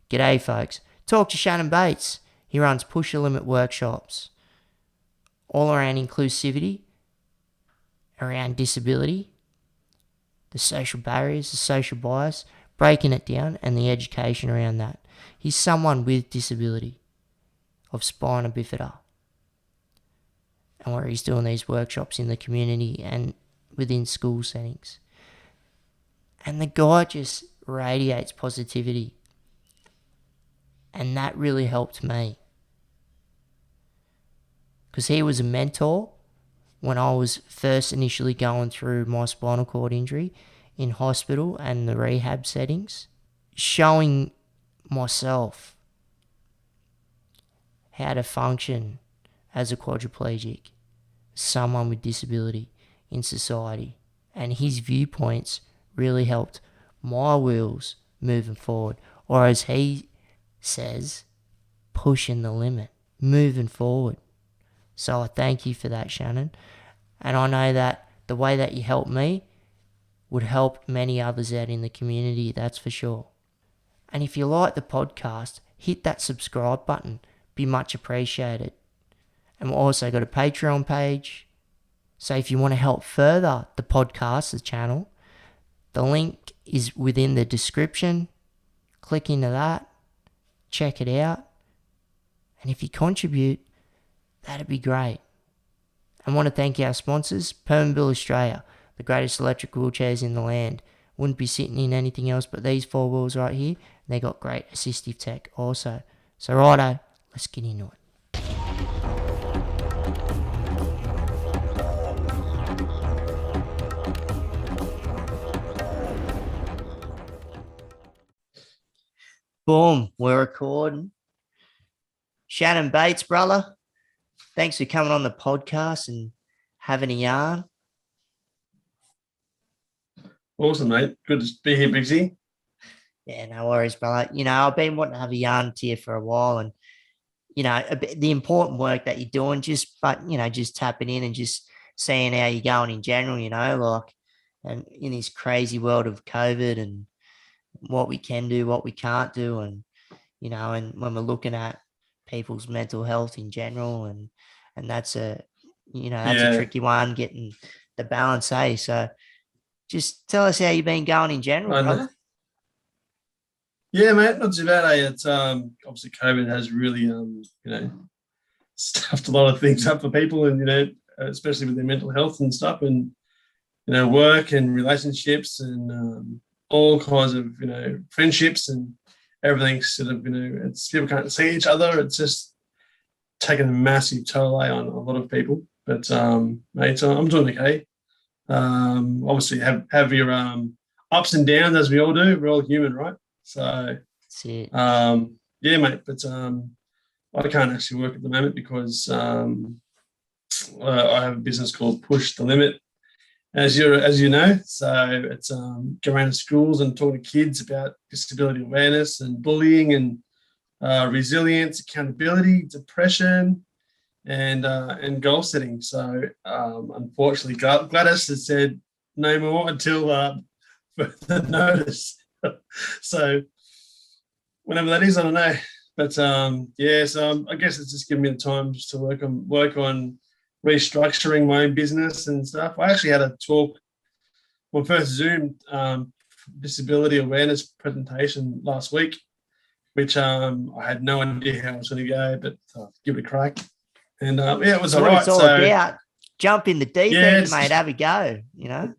G'day, folks. Talk to Shanon Bates. He runs Push the Limit workshops all around inclusivity, around disability, the social barriers, the social bias, breaking it down, and the education around that. He's someone with disability of spina bifida, and where he's doing these workshops in the community and within school settings. And the guy just radiates positivity. And that really helped me. Because he was a mentor when I was first initially going through my spinal cord injury in hospital and the rehab settings, showing myself how to function as a quadriplegic, someone with disability in society. And his viewpoints really helped my wheels moving forward. Or as he says, pushing the limit, moving forward. So I thank you for that, Shanon. And I know that the way that you helped me would help many others out in the community, that's for sure. And if you like the podcast, hit that subscribe button. Be much appreciated. And we've also got a Patreon page. So if you want to help further the podcast, the channel, the link is within the description. Click into that. Check it out. And if you contribute, that'd be great. I want to thank our sponsors, Permanbil Australia, the greatest electric wheelchairs in the land. Wouldn't be sitting in anything else but these 4 wheels right here. They got great assistive tech also. So righto, let's get into it. Boom, we're recording. Shanon Bates, brother, thanks for coming on the podcast and having a yarn. Awesome, mate. Good to be here, Briggsy. Yeah, no worries, brother. You know, I've been wanting to have a yarn to you for a while, and, you know, the important work that you're doing, just tapping in and just seeing how you're going in general, you know, like, and in this crazy world of COVID and what we can do, what we can't do. And, you know, and when we're looking at people's mental health in general, and that's a tricky one, getting the balance, eh? So just tell us how you've been going in general, brother. Yeah, mate, not too bad, eh? It's obviously COVID has really stuffed a lot of things up for people, and, you know, especially with their mental health and stuff, and, you know, work and relationships and all kinds of, you know, friendships and everything. Sort of, you know, it's people can't see each other. It's just taken a massive toll on a lot of people. But mate, so I'm doing okay. Obviously have your ups and downs, as we all do. We're all human, right? So that's it. Yeah, mate. But I can't actually work at the moment because I have a business called Push the Limit, as you know. So it's going around to schools and talking to kids about disability awareness and bullying and resilience, accountability, depression, and goal setting. So unfortunately, Gladys has said no more until further notice. So whenever that is, I don't know. But yeah, so I guess it's just giving me the time just to work on restructuring my own business and stuff. I actually had a talk, my first Zoom disability awareness presentation last week, which I had no idea how it was going to go, but give it a crack. And yeah, it was all right. It's all about. Jump in the deep end, mate. Have a go, you know?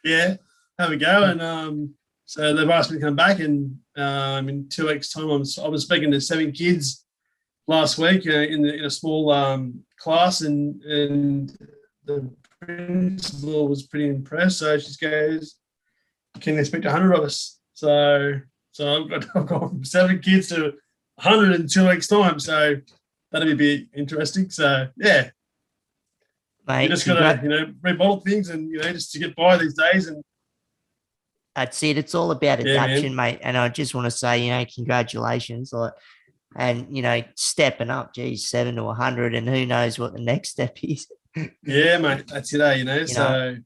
Yeah, have a go. And so they've asked me to come back, and in 2 weeks' time, I was speaking to 7 kids last week in a small class, and the principal was pretty impressed. So she goes, "Can you expect 100 of us?" So I've gone from 7 kids to 100 in 2 weeks' time. So that'll be a bit interesting. So yeah, mate, you just got to remodel things and just to get by these days. And that's it. It's all about adaptation, mate. And I just want to say, congratulations, and stepping up. Geez, 7 to 100, and who knows what the next step is. Yeah, mate, that's it. So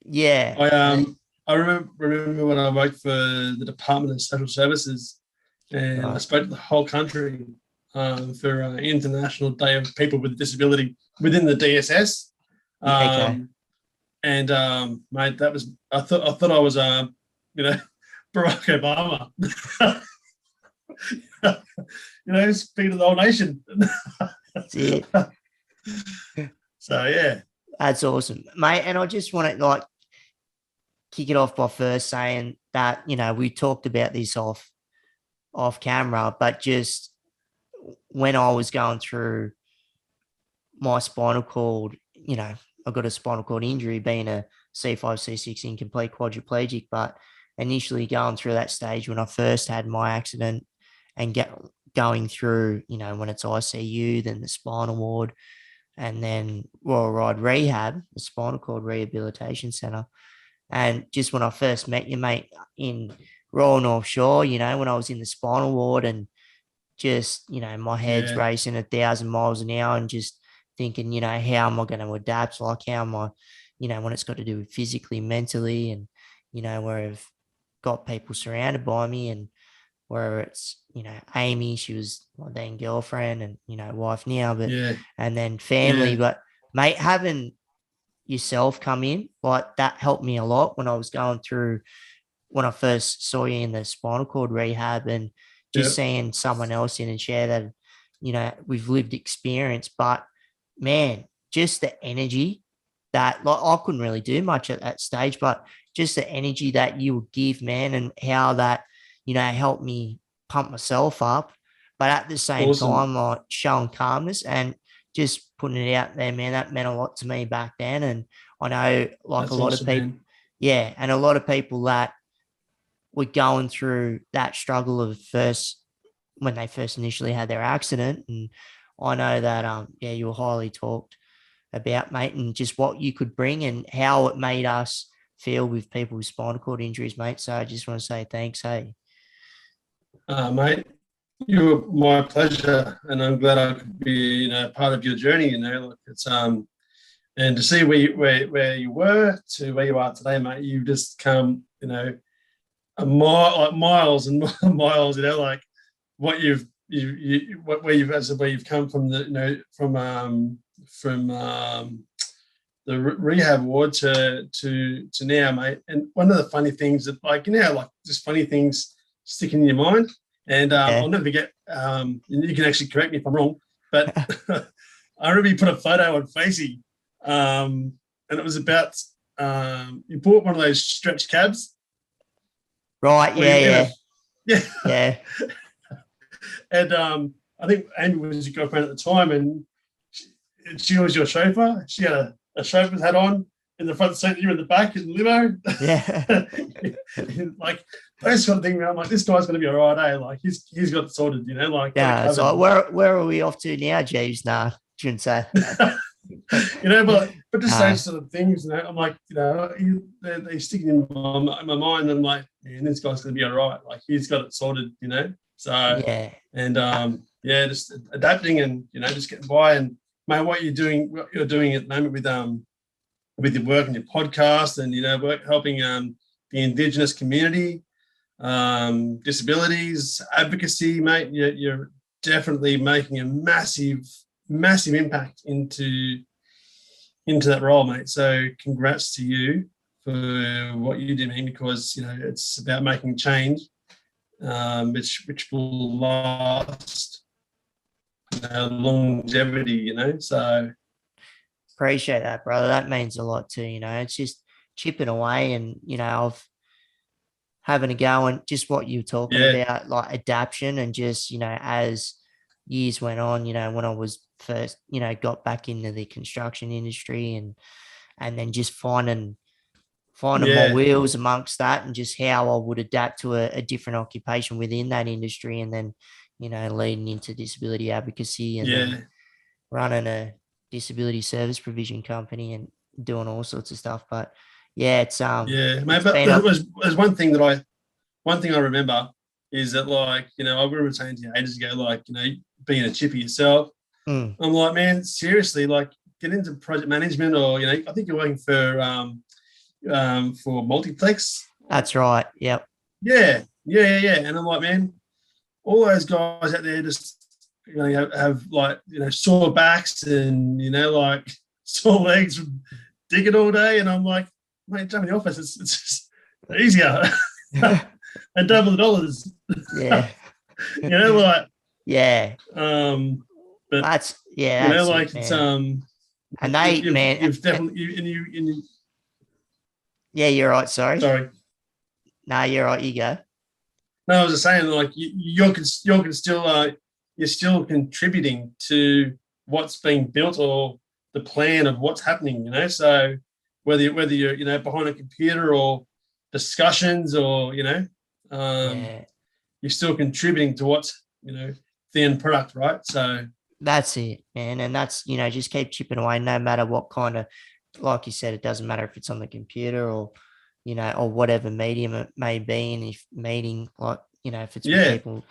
yeah, I remember when I worked for the Department of Social Services and I Right. spoke to the whole country for International Day of People with Disability within the DSS. Yeah. Okay. And mate, that was I thought I was Barack Obama, speaking to the whole nation. That's it. So yeah, That's awesome, mate. And I just want to like kick it off by first saying that we talked about this off camera, but just when I was going through my spinal cord, I got a spinal cord injury, being a C5, C6 incomplete quadriplegic, but initially going through that stage when I first had my accident and going through, when it's ICU, then the spinal ward, and then Royal Ride Rehab, the spinal cord rehabilitation centre. And just when I first met you, mate, in Royal North Shore, when I was in the spinal ward and just, my head's yeah, racing 1,000 miles an hour and just thinking, how am I going to adapt? Like, how am I, when it's got to do with physically, mentally, and, where I've got people surrounded by me, and where it's, Amy, she was my then girlfriend and, wife now, but, yeah, and then family. yeah, But, mate, having yourself come in, like that helped me a lot when I was going through, when I first saw you in the spinal cord rehab, and yeah, just seeing someone else in and share that, we've lived experience, but man, just the energy that, like, I couldn't really do much at that stage, but just the energy that you would give, man, and how that, helped me pump myself up. But at the same awesome. time, like showing calmness and just putting it out there, man, that meant a lot to me back then. And I know, like, a That's lot of awesome, people, man. yeah, and a lot of people that were going through that struggle of first, when they first initially had their accident. And I know that yeah, you were highly talked about, mate, and just what you could bring and how it made us feel with people with spinal cord injuries, mate. So I just want to say thanks. Hey. Mate, you were my pleasure, and I'm glad I could be, part of your journey. Like it's and to see where you were to where you are today, mate. You've just come, a mile, like miles and miles. Like what where you've come from from the rehab ward to now, mate. And one of the funny things that, like, like just funny things stick in your mind. And Yeah. I'll never forget. You can actually correct me if I'm wrong, but I remember you put a photo on Facey, and it was about you bought one of those stretch cabs, Right. or you Yeah. were in a Yeah. yeah, Yeah. and I think Amy was your girlfriend at the time, and she was your chauffeur. She had a chauffeur's hat on in the front seat, you in the back in the limo. Yeah. Like those sort of things. I'm like, this guy's going to be all right, eh? Like he's got it sorted, like got it Yeah. covered. So where are we off to now, Jeeves? Nah, shouldn't say. But just those sort of things, I'm like, they stick in my mind. I'm like, man, this guy's going to be all right. Like he's got it sorted. So, Yeah. and yeah, just adapting and just getting by. And mate, what you're doing at the moment with your work and your podcast, and helping the Indigenous community, disabilities, advocacy, mate. You're definitely making a massive impact into that role, mate. So congrats to you for what you do, man, because it's about making change, which will last, longevity. So Appreciate that, brother. That means a lot too. It's just chipping away, and I've having a go, and just what you're talking yeah, about, like adaptation, and just as years went on, when I was first, got back into the construction industry, and then just finding my yeah, wheels amongst that, and just how I would adapt to a different occupation within that industry, and then leading into disability advocacy, and then yeah, running a disability service provision company and doing all sorts of stuff. But yeah, yeah, mate. it's But been a there's one thing I remember is that, like, I remember saying to you ages ago, like, being a chippy yourself. mm, I'm like, man, seriously, like, get into project management, or I think you're working for Multiplex. that's right. Yep. Yeah. And I'm like, man, all those guys out there just have like sore backs and like sore legs from digging all day, and I'm like, mate, jump in the office. It's just easier and double the dollars. Yeah. Like Yeah. but That's like it, it's man. And they, man, you've definitely you yeah, you're right. Sorry. sorry. No, you're right. You go. No, I was just saying, like you're still you're still contributing to what's being built or the plan of what's happening. So whether you're behind a computer or discussions or Yeah. you're still contributing to what's the end product, right? So That's it, man. And that's, just keep chipping away no matter what kind of, like you said, it doesn't matter if it's on the computer or, or whatever medium it may be. And if meeting, like, if it's with yeah, people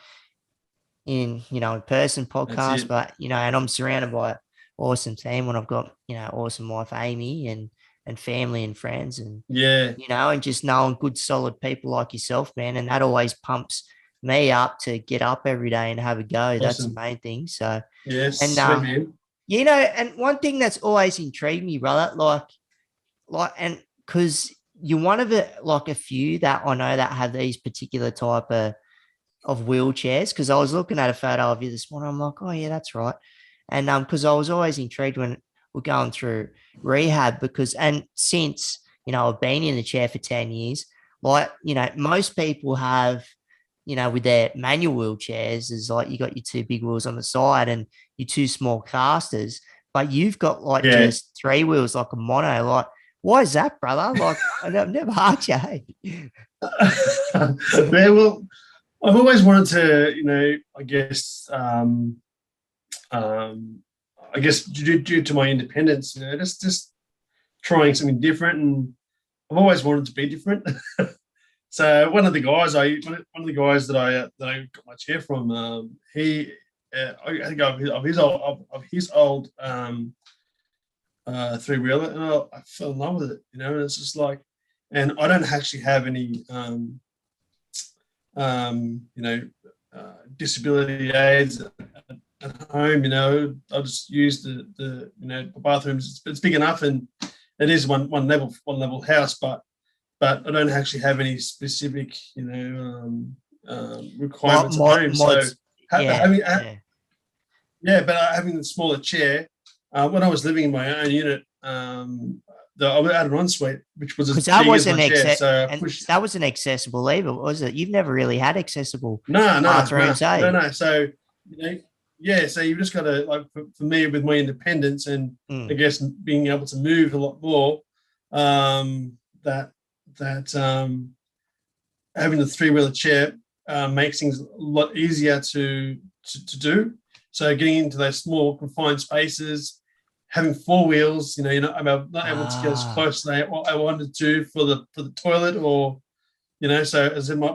in person that's podcast, it. but, and I'm surrounded by awesome team when I've got, awesome wife, Amy, and family and friends and, Yeah, and just knowing good, solid people like yourself, man. And that always pumps me up to get up every day and have a go. That's the awesome. main thing. So, Yes, and sweet man. and one thing that's always intrigued me, brother, and because you're one of it, like a few that I know that have these particular type of wheelchairs. Because I was looking at a photo of you this morning, I'm like, oh yeah, that's right. And because I was always intrigued when we're going through rehab, because and since I've been in the chair for 10 years, like most people have with their manual wheelchairs is like you got your two big wheels on the side and your two small casters, but you've got like Yeah. just three wheels like a mono. Like, why is that, brother? Like, I've never asked you. Hey? Yeah, well, I've always wanted to, I guess due to my independence, just trying something different, and I've always wanted to be different. So one of the guys that I got my chair from, he I think of his old three wheeler, and I fell in love with it. And it's just like, and I don't actually have any um, you know disability aids at home. I just use the bathrooms. It's big enough, and it is one level house, but I don't actually have any specific, requirements at home. So yeah, having, yeah. but having the smaller chair, when I was living in my own unit, I had an ensuite, which was as Because that big as my wasn't chair. So I and pushed. that wasn't accessible either, was it? You've never really had accessible No, bathrooms, eh? no. So yeah. So you've just got to, like, for me, with my independence and I Mm. guess being able to move a lot more, that having the three-wheeler chair makes things a lot easier to do. So getting into those small confined spaces, having four wheels, I'm not able to get as Ah, close as I wanted to for the toilet, or So as in my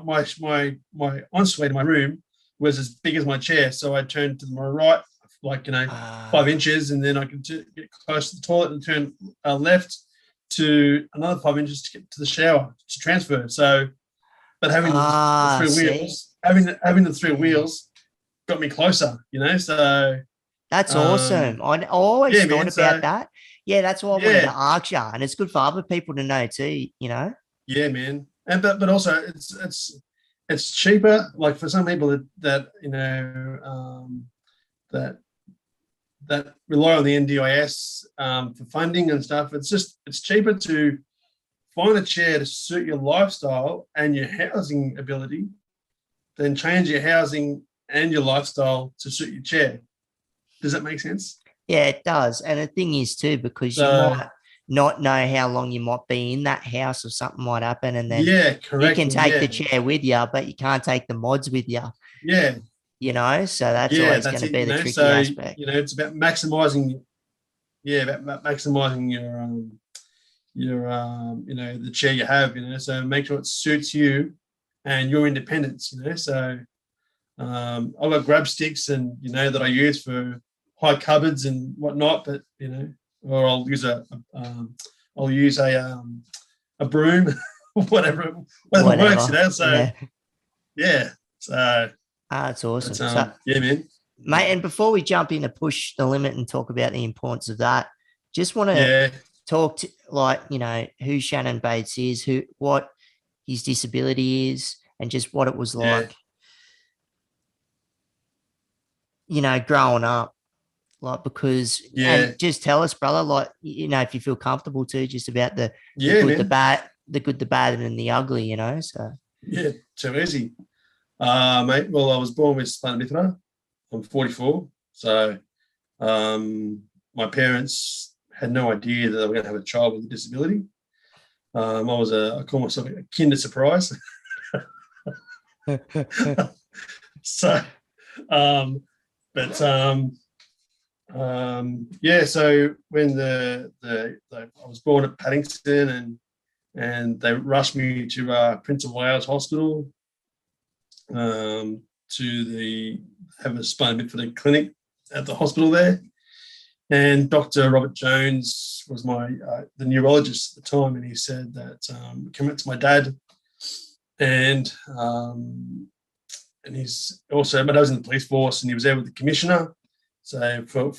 ensuite in my room was as big as my chair, so I turned to my right, like 5 inches, and then I could get close to the toilet and turn left to another 5 inches to get to the shower to transfer. So, but having the three see, wheels, having the three yeah. wheels got me closer. So That's awesome. I always yeah, thought man. about So that. Yeah, that's why I wanted to yeah, ask you, and it's good for other people to know too. yeah, man. And but also it's cheaper. Like for some people that that rely on the NDIS for funding and stuff. It's cheaper to find a chair to suit your lifestyle and your housing ability than change your housing and your lifestyle to suit your chair. Does that make sense? Yeah, it does. And the thing is too, because you So might not know how long you might be in that house or something might happen. And then yeah, you correct. can take the Yeah, chair with you, but you can't take the mods with you, yeah, So that's yeah. always going That's to it. be the tricky So aspect. it's about maximizing. Yeah, about maximizing the chair you have. So make sure it suits you and your independence. So I've got grab sticks and that I use for high cupboards and whatnot, but or I'll use a broom, whatever works. Whatever. So Yeah. yeah, so That's awesome. But So, yeah, man. mate, and before we jump in to push the limit and talk about the importance of that, just want to Yeah, talk to, like, you know, who Shanon Bates is, what his disability is, and just what it was yeah, like, you know, growing up. Like, because, yeah, and just tell us, brother, like, you know, if you feel comfortable to, just about the yeah, good, the man. bad, the good, the bad, and the ugly, you know. So Yeah, too easy. Mate, well, I was born with spina bifida. I'm 44. So my parents had no idea that they were going to have a child with a disability. I call myself a kinder surprise. So, um, but yeah, so when I was born at Paddington and they rushed me to Prince of Wales Hospital to have a spina bifida clinic at the hospital there. And Dr. Robert Jones was the neurologist at the time, and he said that came up to my dad, and he's also, my dad was in the police force, and he was there with the commissioner, so for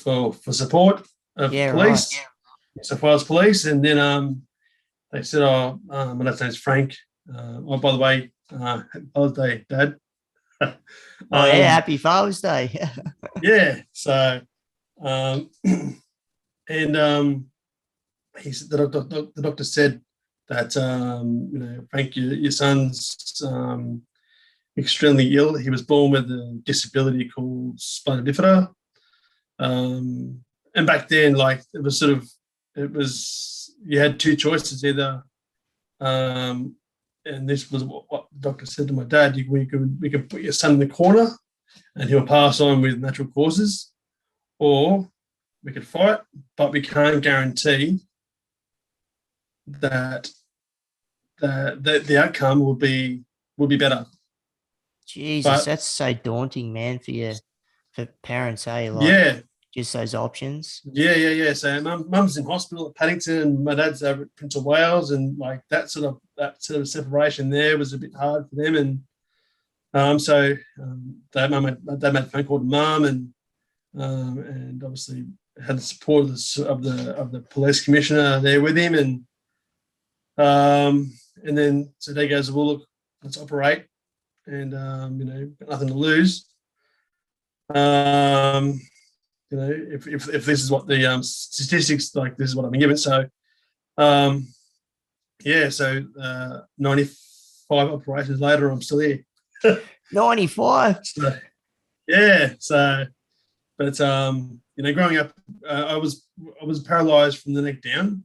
support of yeah, right. police, New South Wales Police, and then they said, "Oh, my dad's name's Frank. Oh, by the way, happy Father's Day, Dad." Oh yeah, happy Father's Day. Yeah, so. Um, and the doctor said that Frank, your son's extremely ill. He was born with a disability called spina bifida, and back then, like it was you had two choices either, and this was what the doctor said to my dad: we could put your son in the corner, and he'll pass on with natural causes, or we could fight, but we can't guarantee that the outcome will be better. Jesus, But that's so daunting, man, for parents, eh? Like, yeah, just those options. yeah. So mum's in hospital at Paddington, and my dad's over at Prince of Wales, and like that sort of separation there was a bit hard for them. And dad made a phone call to mum, and obviously had the support of the police commissioner there with him, and then so dad goes, well, look, let's operate, and got nothing to lose. If this is what the statistics, like this is what I've been given. So yeah, so 95 operations later, I'm still here. 95. So, yeah, so but growing up, I was paralyzed from the neck down.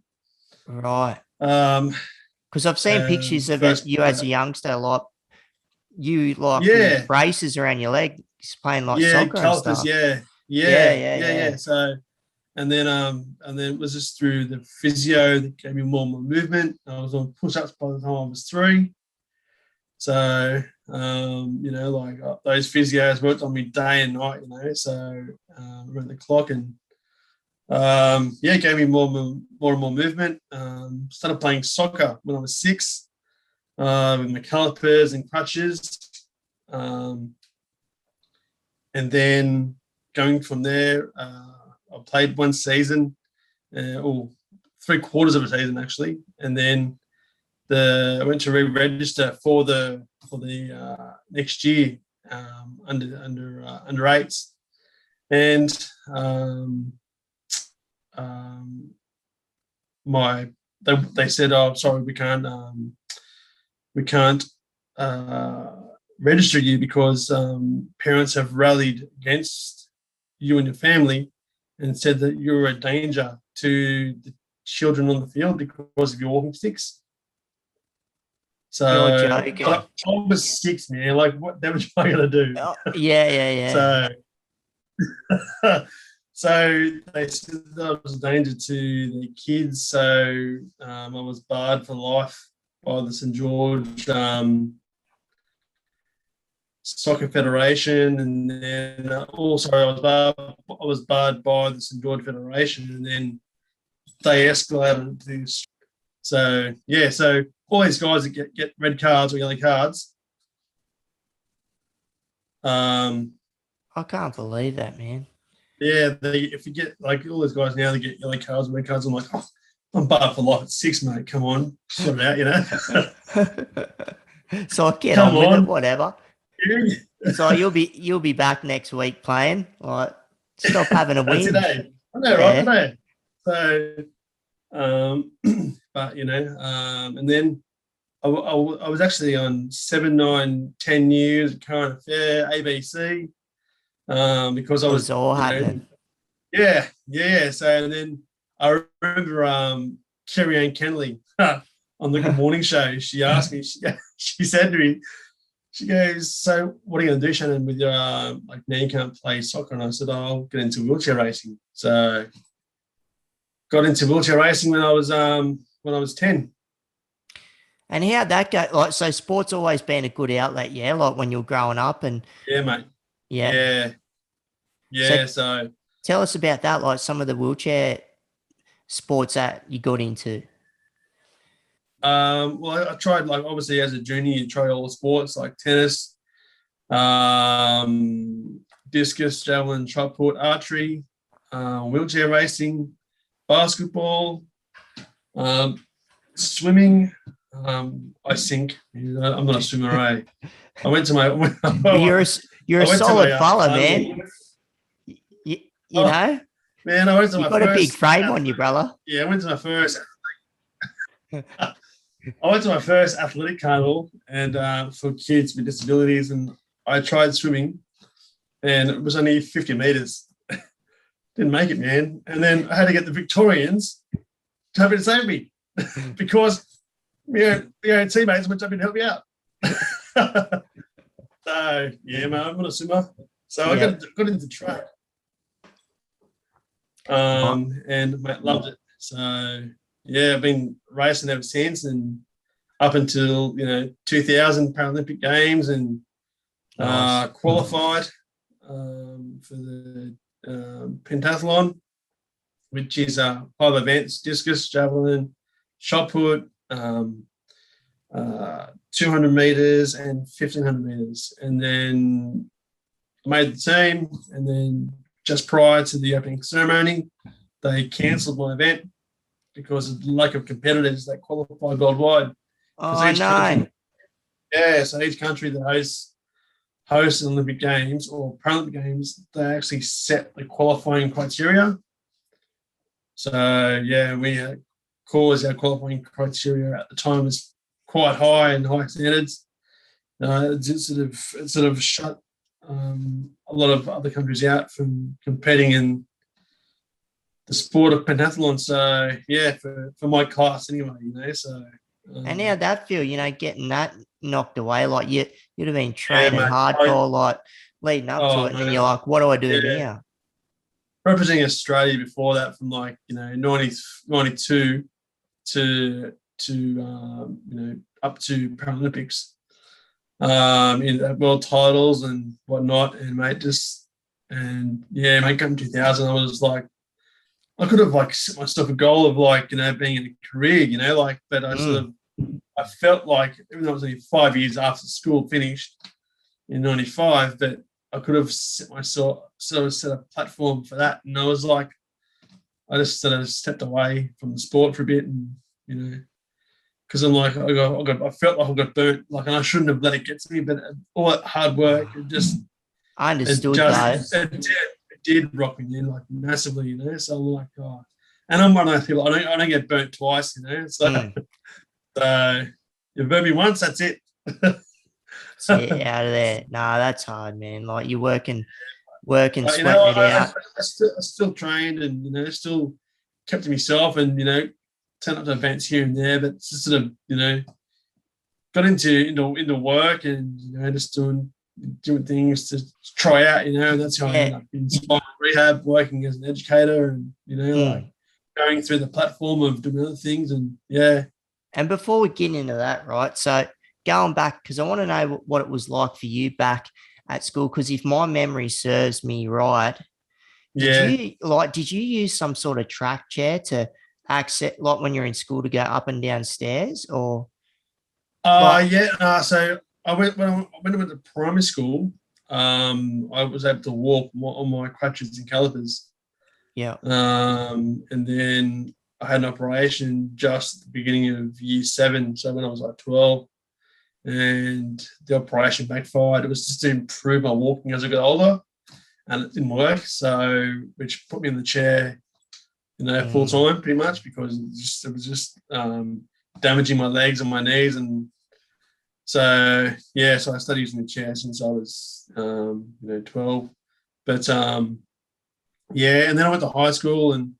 Right. Um, Because I've seen pictures of it, you as a youngster, like you like with yeah, braces around your legs playing like yeah, soccer and calipers, stuff. yeah, Yeah, yeah, yeah, yeah, yeah. yeah. So and then it was just through the physio that gave me more and more movement. I was on push-ups by the time I was 3. So those physios worked on me day and night, so around the clock, and it gave me more and more movement. Started playing soccer when I was 6 with my calipers and crutches. And then going from there, I played one season, or 3/4 of a season actually, and then I went to re-register for the next year under 8s, and they said, oh, sorry, we can't register you because parents have rallied against you and your family and said that you're a danger to the children on the field because of your walking sticks. So You're joking. I was 6, man. Like, what damage am I going to do? Oh, yeah, yeah, yeah. So, so they said that I was a danger to the kids. So I was barred for life by the St. George Soccer Federation, and then also I was barred by the St. George Federation, and then they escalated to this. So yeah, so all these guys that get red cards or yellow cards, Um, I can't believe that, man. yeah, if you get like all those guys now, they get yellow cards, red cards. I'm like, oh, I'm barred for life at 6, mate. Come on, sort it out, So I get Come on with it, on. whatever. Yeah. It's like you'll be back next week playing. Like, stop having a That's it, whinge. eh? I know, right? Yeah. I know. So, but and then I was actually on 7, 9, 10 news, current affair, ABC, because I It was was, all happening. yeah. So and then I remember Kerry Ann Kenley on the Good Morning Show. She asked me, she said to me, she goes, "So what are you going to do, Shannon, with your like now you can't play soccer?" And I said, "I'll get into wheelchair racing." So got into wheelchair racing when I was 10. And how'd that go? Like, so sport's always been a good outlet, yeah. Like when you're growing up, and Yeah, mate. yeah. Yeah, So yeah. So tell us about that. Like some of the wheelchair sports that you got into. well, I tried like obviously as a junior, you try all the sports like tennis, discus, javelin, shot put, archery, wheelchair racing, basketball, um, swimming. I sink. I'm not a swimmer. I went to my. But you're I a went to my solid fella, carnival. man. You Oh know, man, I went to you my got a big first. frame on you, brother. Yeah, I went to my first. I went to my first athletic carnival and for kids with disabilities, and I tried swimming, and it was only 50 meters. Didn't make it, man. And then I had to get the Victorians to help me to save me because teammates went up and help me out. So yeah, man, I'm not a swimmer. So I got into track, and mate, loved it. So yeah, I've been racing ever since, and up until 2000 Paralympic Games, and Nice. qualified for the pentathlon, which is 5 events: discus, javelin, shot put, 200 meters, and 1500 meters. And then made the team, and then just prior to the opening ceremony, they cancelled my event because of the lack of competitors that qualified worldwide. Because Oh each no. country, so each country that hosts an Olympic Games or Paralympic Games, they actually set the qualifying criteria. So yeah, our qualifying criteria at the time was quite high and high standards. It sort of shut a lot of other countries out from competing in the sport of pentathlon. So yeah, for my class anyway, So And how'd that feel? Getting that knocked away. Like you'd have been yeah, training mate. hardcore, like leading up to it, and then Man, you're like, "What do I do yeah. now?" Representing Australia before that, from 92 to up to Paralympics, in world titles and whatnot, and mate, come 2000, I was like, I could have like set myself a goal of being in a career, but I felt like, even though it was only 5 years after school finished in 95, but I could have set a platform for that. And I was like, I just sort of stepped away from the sport for a bit, and because I'm like, I felt like I got burnt, and I shouldn't have let it get to me, but all that hard work, I understood though. it did rock me in massively, So I'm like, oh, and I'm one of those people. I don't get burnt twice, So, so you burn me once, that's it. Get out of there. Nah, that's hard, man. Like you're working, sweating it out. I still trained, and still kept to myself, and turn up to events here and there, but just sort of got into work, and just doing things to try out, and that's how I ended up in spinal rehab, working as an educator, and going through the platform of doing other things, and yeah. And before we get into that, right? So going back, because I want to know what it was like for you back at school. Because if my memory serves me right, did you use some sort of track chair to access, like when you're in school, to go up and down stairs, or? So I went when I went to primary school. I was able to walk on my crutches and calipers. Yeah. And then I had an operation just at the beginning of year 7, so when I was like 12, and the operation backfired. It was just to improve my walking as I got older, and it didn't work. So, which put me in the chair, full time pretty much, because it was just damaging my legs and my knees. And so, yeah, so I started using the chair since I was, 12. But yeah, and then I went to high school. And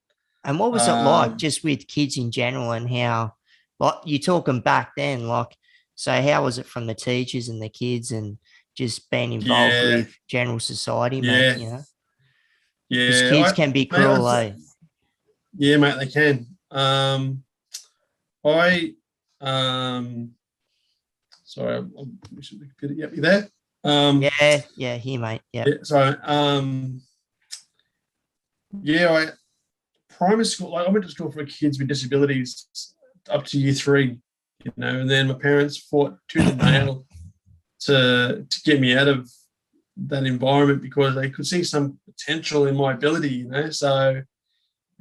what was it like just with kids in general, and how, like, you talking back then, like, so how was it from the teachers and the kids and just being involved yeah, with general society, mate, yeah, Because yeah. kids can be cruel, Yeah, mate, they can. I sorry, we should get it. Yep, you there? Yeah, here, mate. Yeah. Sorry. I primary school. Like, I went to school for kids with disabilities up to year 3, and then my parents fought tooth and nail to get me out of that environment, because they could see some potential in my ability, So,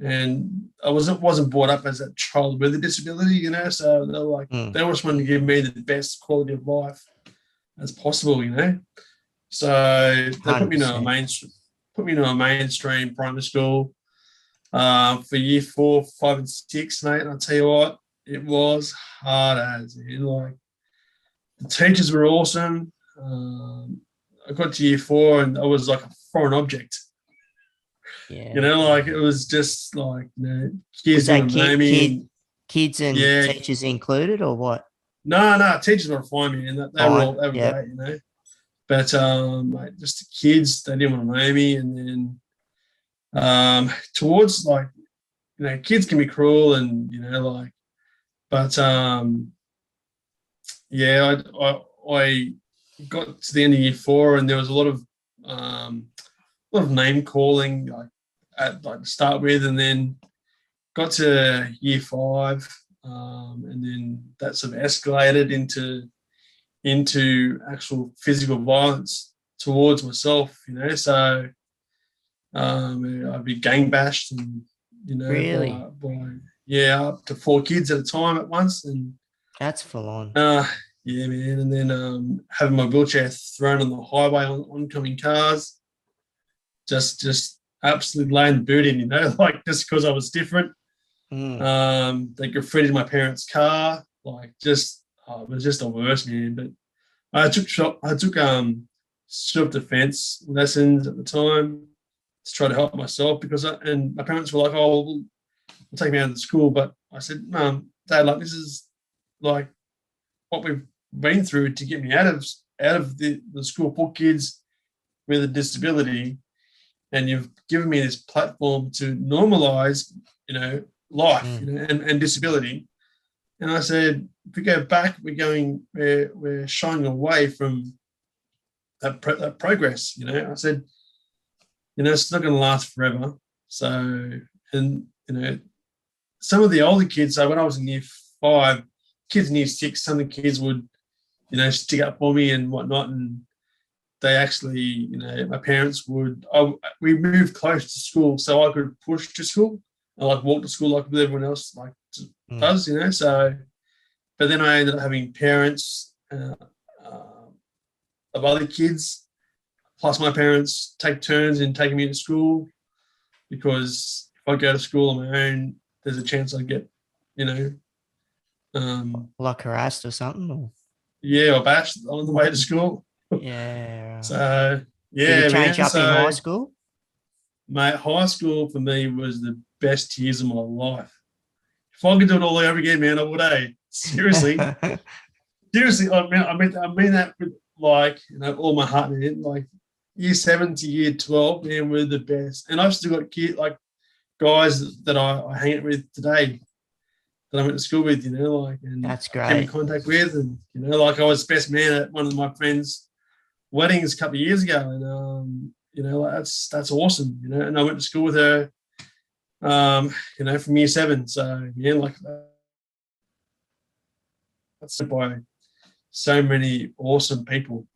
and I wasn't brought up as a child with a disability, So they were like, they always wanted to give me the best quality of life as possible, So they put me into a mainstream primary school for year 4, 5, and 6, mate. And I'll tell you what, it was hard as, like, the teachers were awesome. I got to year 4 and I was like a foreign object. Yeah. Like, it was just like, kids Was that didn't know me. Kids and teachers included, or what? No, teachers were fine, man. They were great, But like, just the kids, they didn't want to know me. And then towards, like, kids can be cruel, and but yeah, I got to the end of year 4, and there was a lot of name calling, like, to start with, and then got to year 5, and then that sort of escalated into actual physical violence towards myself, So I'd be gang bashed, and Really? up to 4 kids at a time at once, and that's full on. Yeah, man. And then having my wheelchair thrown on the highway on oncoming cars, just absolutely laying the boot in, like, just because I was different. They graffitied my parents' car, like, it was just the worst, man. But I took self-defense lessons at the time to try to help myself, because and my parents were like, "Oh, we'll take me out of the school," but I said, "Mum, Dad, like, this is like what we've been through to get me out of the school for kids with a disability, and you've given me this platform to normalize, life, and disability." And I said, if we go back, we're shying away from that progress. I said, it's not going to last forever. So, and some of the older kids. So when I was in year 5, kids in year 6, some of the kids would, stick up for me and whatnot, and they actually, my parents would. We moved close to school, so I could push to school. I like walk to school like everyone else like does, So, but then I ended up having parents of other kids, plus my parents, take turns in taking me to school, because if I go to school on my own, there's a chance I get, like harassed or something. Or bashed on the way to school. Yeah. So yeah, did it change man. up in high school? Mate, high school for me was the best years of my life. If I could do it all over again, man, I would. Seriously, seriously. I mean that with, like, all my heart, man. Like, year 7 to year 12, man, were the best. And I've still got guys that I hang out with today that I went to school with, and that's great. Came in contact with, and like, I was best man at one of my friends' weddings a couple of years ago, and like, that's awesome, And I went to school with her, from year 7. So yeah, like, that's by so many awesome people,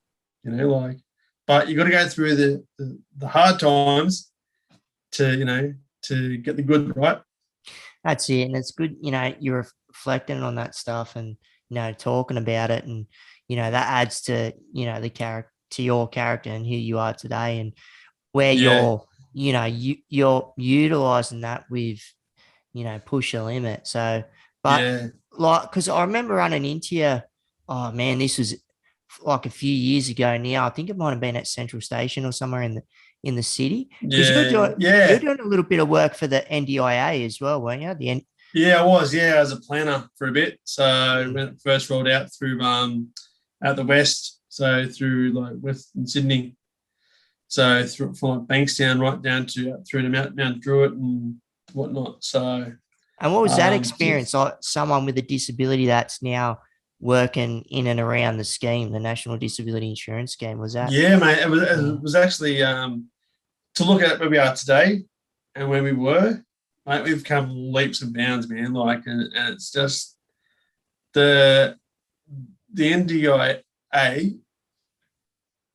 like but you got to go through the hard times to get the good, right? That's it. And it's good, you're reflecting on that stuff and, talking about it. And, that adds to, the character, to your character and who you are today, and where Yeah, you're utilizing that with, push a limit. So, but yeah, like, because I remember running into you, oh man, this was like a few years ago now. I think it might have been at Central Station or somewhere in the city, because yeah, you're yeah, doing a little bit of work for the NDIA as well, weren't you? yeah. I was, yeah, as a planner for a bit. So Mm. when it first rolled out through out the west, so through like Western Sydney, so from like Bankstown right down to through to Mount Druitt and whatnot. So And what was that yeah, experience like? Someone with a disability that's now working in and around the scheme, the National Disability Insurance Scheme, was that? yeah, mate. It Yeah. was actually to look at where we are today and where we were. Mate, we've come leaps and bounds, man. Like, and it's just the NDIA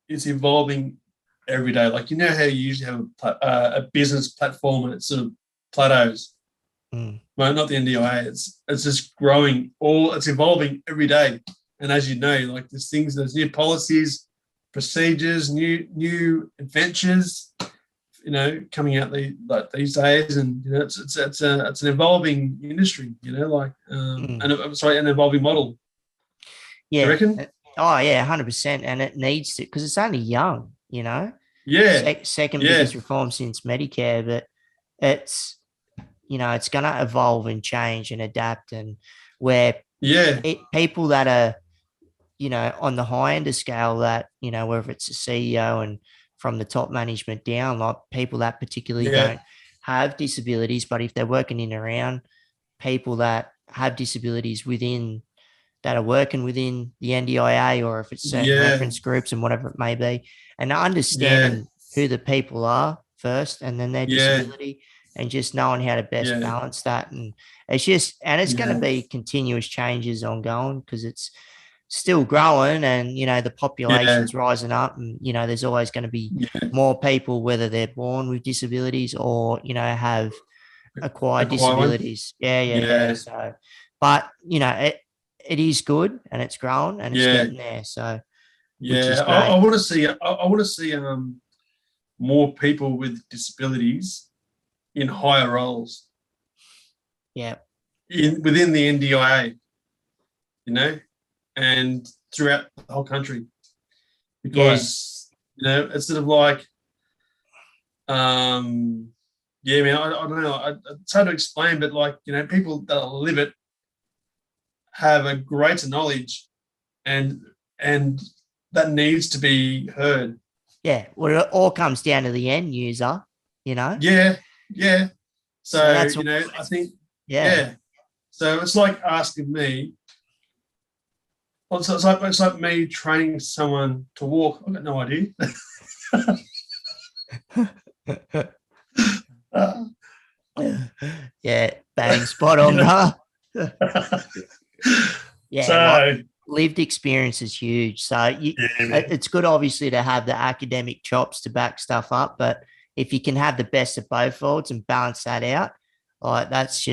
is evolving every day. Like, how you usually have a business platform and it sort of plateaus. Mm. Well, not the NDIA. It's just growing. It's evolving every day. And as you know, like there's new policies, procedures, new adventures, coming out these days, and it's an evolving industry, Mm. and I'm sorry, an evolving model. Do you Yeah. reckon? Oh, yeah, 100%. And it needs to, because it's only young. Yeah, Second yeah, biggest reform since Medicare, but it's, it's going to evolve and change and adapt. And where yeah, people that are, on the high end of scale, that, whether it's a CEO and from the top management down, like people that particularly yeah, don't have disabilities, but if they're working in around people that have disabilities that are working within the NDIA, or if it's certain yeah, reference groups and whatever it may be, and yeah, understanding who the people are first and then their yeah, disability, and just knowing how to best yeah, balance that. And it's going to yeah, be continuous changes ongoing, because it's still growing, and the yeah, population's rising up, and there's always going to be yeah. more people, whether they're born with disabilities or have acquired Acquire one. disabilities. Yeah. Yeah, So, but it is good, and it's growing, and it's yeah, getting there. So, which is yeah. great. I want to see. I want to see more people with disabilities in higher roles Yeah, within the NDIA, and throughout the whole country, yeah, because it's sort of like, yeah, man. I don't know. It's hard to explain, but like people that live it have a greater knowledge, and and that needs to be heard. yeah. Well, it all comes down to the end user, you know. Yeah, yeah. So So that's I think, yeah. yeah. So it's like asking me. Well, it's like me training someone to walk. I've got no idea. uh, Yeah, bang, spot you on, know. bro. Yeah, like So lived experience is huge. So yeah, man. it's good, obviously, to have the academic chops to back stuff up, but if you can have the best of both worlds and balance that out, like that's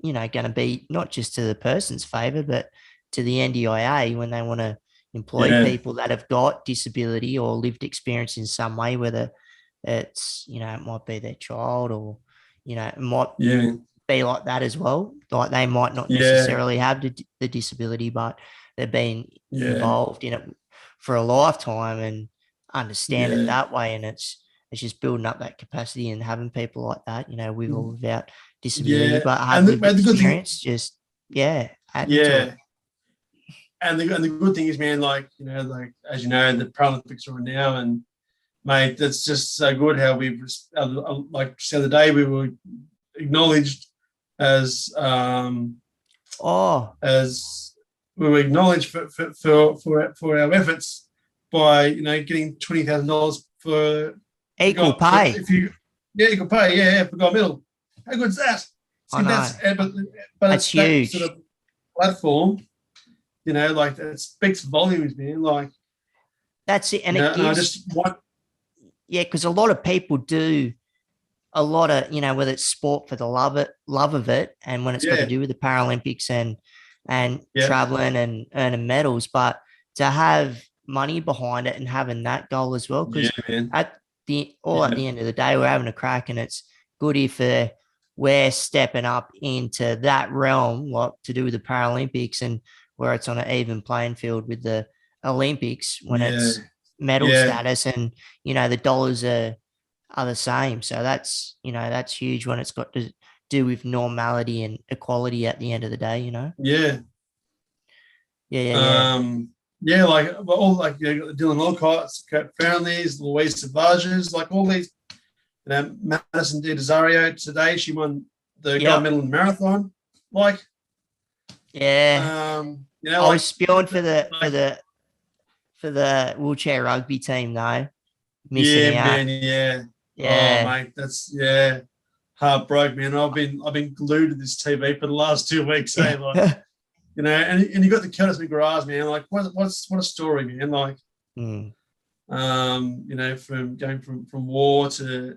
going to be not just to the person's favor, but to the NDIA when they want to employ Yeah, people that have got disability or lived experience in some way, whether it's it might be their child, or it might yeah, man. be like that as well. Like they might not Yeah, necessarily have the disability, but they've been yeah, involved in it for a lifetime and understand it yeah, that way. And it's just building up that capacity and having people like that, with or without disability, yeah. but have And lived the good thing, experience, just adding to it. yeah. And the good thing is, man, like like as you know, the Paralympics are on now, and mate, that's just so good how we've like the other day we were acknowledged as Oh, as we were acknowledged for our efforts by getting $20,000 for equal gold for pay. if you you can pay for gold medal. How good's that? I See know. that's but That's it's that sort huge. of platform, like that speaks volumes, man. Like That's it. And You know, it and I gives, just want, yeah, because a lot of people do a lot of, whether it's sport for the love of it, and when it's got to yeah, do with the Paralympics and yeah, traveling and earning medals, but to have money behind it and having that goal as well, yeah, because man, at yeah, the end of the day, we're having a crack, and it's good if we're stepping up into that realm, like to do with the Paralympics, and where it's on an even playing field with the Olympics when yeah, it's medal yeah, status, and the dollars are the same. So that's huge when it's got to do with normality and equality at the end of the day. yeah. Yeah, yeah, yeah. Um, yeah, like all like Dylan Alcott's, Kurt Fearnleys, Louise Savages, like all these. Madison De Rosario today, she won the gold Yep. medal in marathon. Like, Yeah. I was like, spewing for the like, wheelchair rugby team though, yeah, missing out. man, yeah. Oh, Yeah. mate, that's heartbroken, man. I've been glued to this TV for the last 2 weeks, Yeah. like, and you got the Curtis McGraths, man. Like, what a story, man. Like, Mm. from going from war to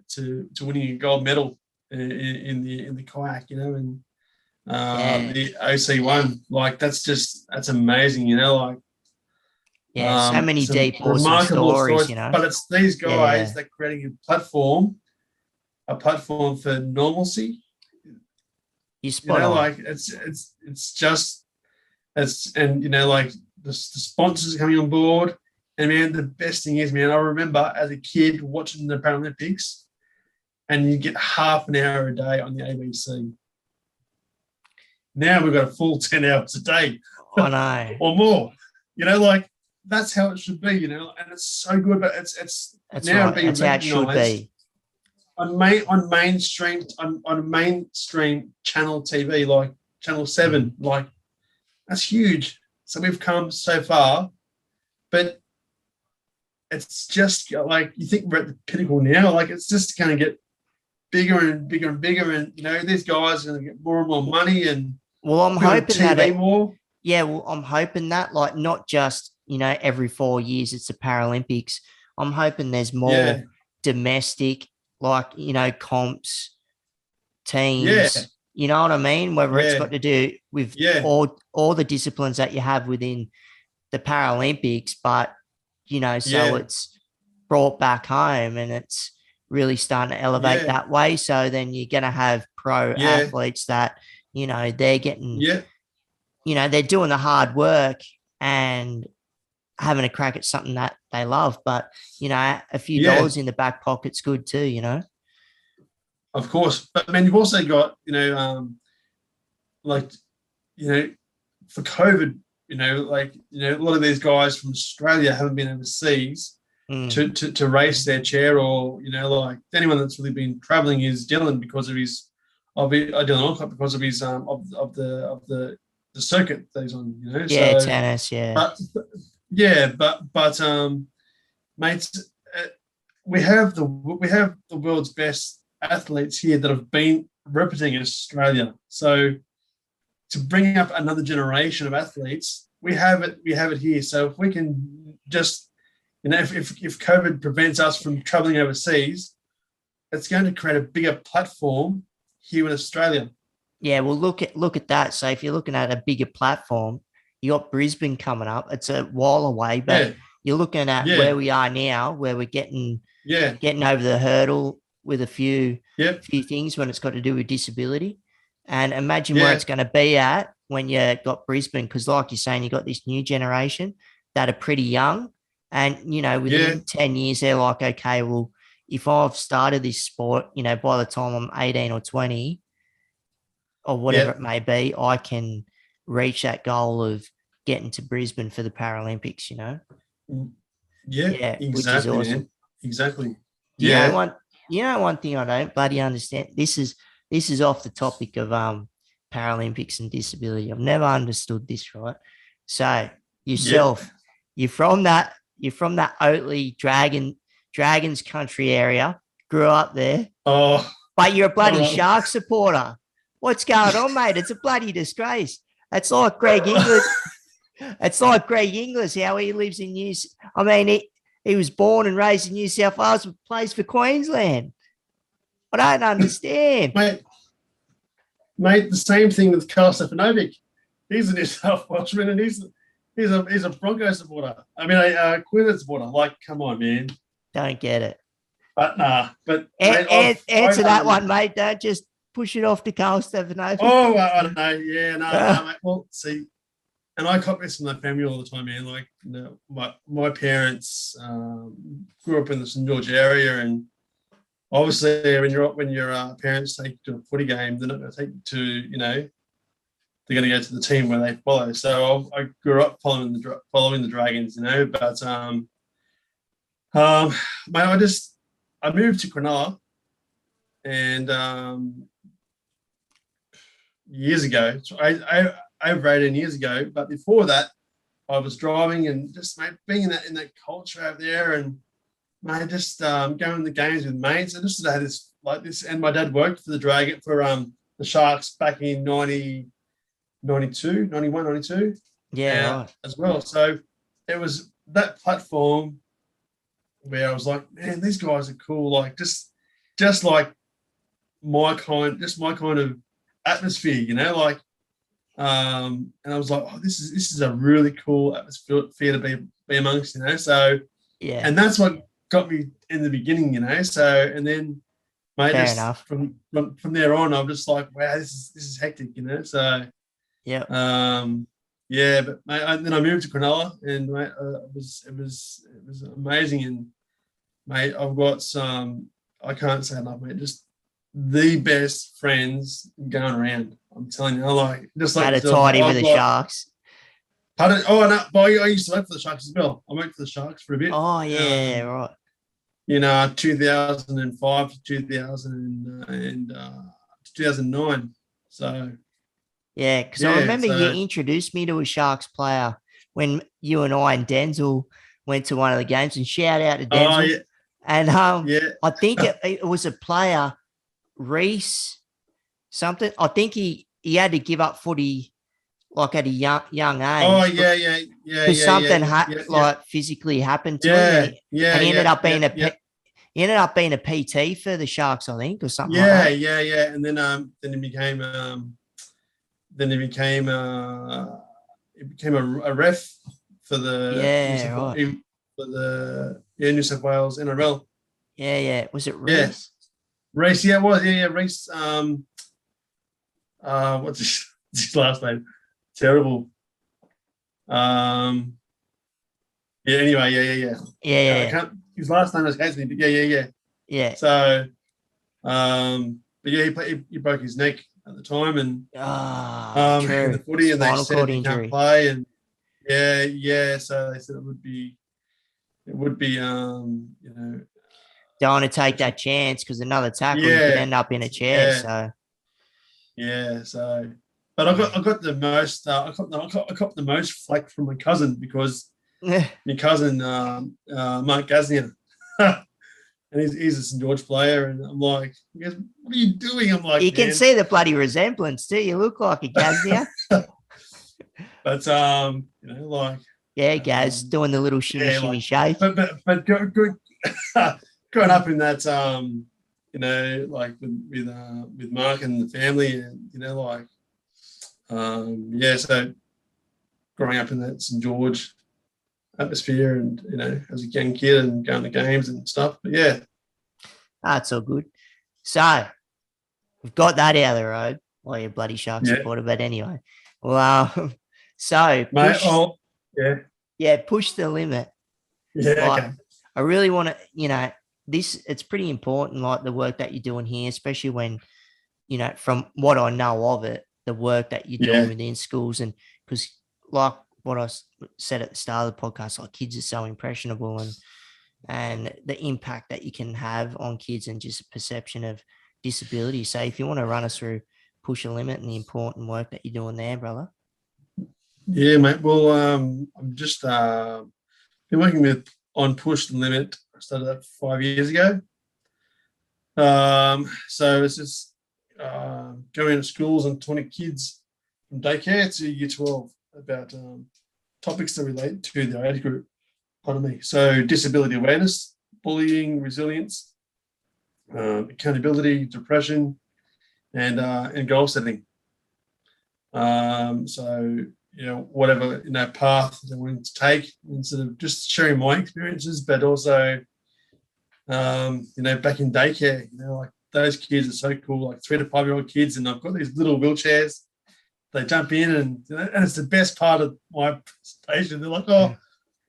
winning a gold medal in the kayak, and Yeah. the OC1, like that's amazing, like Yeah. So many some deep, awesome remarkable stories, stories. But it's these guys Yeah. that creating a platform for normalcy. You're spot on. Like it's just it's and like the sponsors are coming on board. And man, the best thing is, man, I remember as a kid watching the Paralympics, and you get half an hour a day on the ABC. Now we've got a full 10 hours a day I know. or more. Like that's how it should be, and it's so good, but it's That's now right. being That's how it should recognised be. on mainstream channel TV, like Channel 7. Like that's huge. So we've come so far, but it's just like you think we're at the pinnacle now. Like it's just going to get bigger and bigger and bigger, and these guys are going to get more and more money and Well, I'm be on hoping that TV more. yeah, well, I'm hoping that like not just, every 4 years it's the Paralympics. I'm hoping there's Yeah, more domestic, like, comps, yeah, teams, you know what I mean? Whether it's yeah, got to do with yeah, all the disciplines that you have within the Paralympics, but so yeah, it's brought back home and it's really starting to elevate yeah, that way. So then you're gonna have pro yeah, athletes that, they're getting, yeah, they're doing the hard work and having a crack at something that they love. But, a few yeah. dollars in the back pocket's good too. Of course, but man, you've also got like for COVID, a lot of these guys from Australia haven't been overseas Mm. to race their chair, or like anyone that's really been traveling is Dylan because of his Dylan Alcott because of his of the circuit that he's on. Yeah, So tennis, yeah. but yeah, but mates, we have the world's best athletes here that have been representing Australia. So to bring up another generation of athletes, we have it here. So if we can just, if COVID prevents us from traveling overseas, it's going to create a bigger platform here in Australia. Yeah, well, look at that. So if you're looking at a bigger platform, you got Brisbane coming up. It's a while away, but Yeah, you're looking at yeah, where we are now, where we're getting yeah, over the hurdle with a few yep, things when it's got to do with disability. And imagine where yeah, it's going to be at when you got Brisbane, because like you're saying, you got this new generation that are pretty young, and yeah, within 10 years, they're like, okay, well, if I've started this sport, by the time I'm 18 or 20 or whatever yeah, it may be, I can reach that goal of getting to Brisbane for the Paralympics. yeah, Yeah, which is exactly, awesome. man. Exactly. Do you know Yeah. one? One thing I don't bloody understand. This is off the topic of Paralympics and disability. I've never understood this, right? So Yep. yourself, you're from that Oatley Dragons country area, grew up there, Oh, but you're a all bloody right. Shark supporter. What's going on, mate? It's a bloody disgrace. It's like Greg Inglis. It's like Greg Inglis, how he lives in New. I mean, He was born and raised in New South Wales, but plays for Queensland. I don't understand. Mate, the same thing with Carl Stefanovic. He's a New South Welshman, and he's a Broncos supporter. I mean, a Queensland supporter. Like, come on, man. Don't get it. But nah. But Answer that one, mate. Don't just push it off to Carl Stefanovic. Oh, I don't know. Yeah, no, mate. Well, see, and I cop this from my family all the time, man. Like, my parents grew up in the St George area, and obviously, when your parents take you to a footy game, they're not going to take you to, they're going to go to the team where they follow. So I grew up following the Dragons, But mate, I moved to Cronulla, and years ago, over 18 years ago. But before that, I was driving and just, mate, being in that culture out there, and mate, just going to the games with mates. I just had this, and my dad worked for the Sharks back in 92, 91, 92. Yeah, right. As well. So it was that platform where I was like, man, these guys are cool. Like just like my kind of atmosphere, like, and I was like, oh, this is a really cool atmosphere to be amongst, So yeah, and that's what got me in the beginning, So and then, mate, fair enough. From there on, I'm just like, wow, this is hectic, So yeah, yeah, but mate, then I moved to Cronulla, and mate, it was amazing, and mate, I've got some, I can't say enough, mate, just the best friends going around. I'm telling you, had a tidy with the Sharks. Pardon? Oh no, but I used to work for the Sharks as well. I worked for the Sharks for a bit. Oh yeah, right. 2005 to 2009. So yeah, because I remember you introduced me to a Sharks player when you and I and Denzel went to one of the games, and shout out to Denzel. Oh, yeah. And I think it was a player, Reese, something. I think he had to give up footy like at a young age. Oh yeah. Because something like physically happened to him. And he ended up being he ended up being a PT for the Sharks, I think, or something like that. Yeah. And then he became a ref for the New South Wales NRL. Yeah. Was it Reese? Yeah. Reese, yeah, it was. Yeah. Reese. What's his last name? Terrible. Yeah. Anyway, yeah. I can't. His last name escapes me, but yeah. Yeah. So, but yeah, he broke his neck at the time, and in the footy, and they said he can't play, and yeah. So they said it would be, don't want to take that chance because another tackle you could end up in a chair. So but I got the most I got the most flack from my cousin, because my cousin Mark Gaznia, and he's a St George player, and I'm like, he goes, what are you doing? I'm like, you can see the bloody resemblance too. You look like a Gaznia. But Gaz doing the little shimmy shake. But growing up in that with Mark and the family, and so growing up in that St George atmosphere, and as a young kid and going to games and stuff, but yeah, that's all good. So we've got that out of the road. Well, you're a bloody Shark supporter, but anyway, so mate, push the limit. Okay. I really want to, it's pretty important, like the work that you're doing here, especially when, from what I know of it, the work that you're doing within schools, and because like what I said at the start of the podcast, like kids are so impressionable, and the impact that you can have on kids and just a perception of disability. So if you want to run us through Push a Limit and the important work that you're doing there, brother. Yeah, mate. Well, I'm just been working on Push the Limit. I started that 5 years ago. So it's just going to schools and 20 kids from daycare to year 12 about topics that relate to their age group. pardon me. So disability awareness, bullying, resilience, accountability, depression, and goal setting. So whatever path they're willing to take, instead of just sharing my experiences, but also back in daycare, like those kids are so cool, like 3 to 5 year old kids, and I've got these little wheelchairs. They jump in, and it's the best part of my presentation. They're like, "Oh,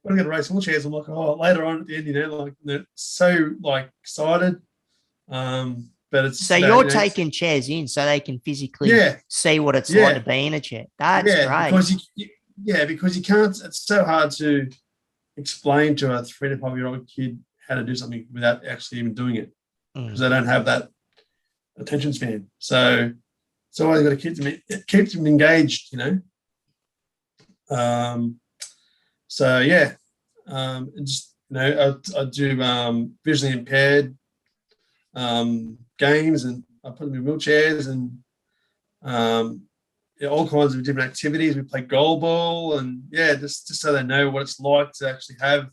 we're going to race wheelchairs." I'm like, "Oh, later on at the end, like they're so like excited." But it's So you're taking chairs in so they can physically see what it's like to be in a chair. That's great. Because you can't. It's so hard to explain to a 3 to 5 year old kid how to do something without actually even doing it, because they don't have that attention span. So always got to keep them engaged, and just I do visually impaired games, and I put them in wheelchairs, and all kinds of different activities. We play goal ball, and just so they know what it's like to actually have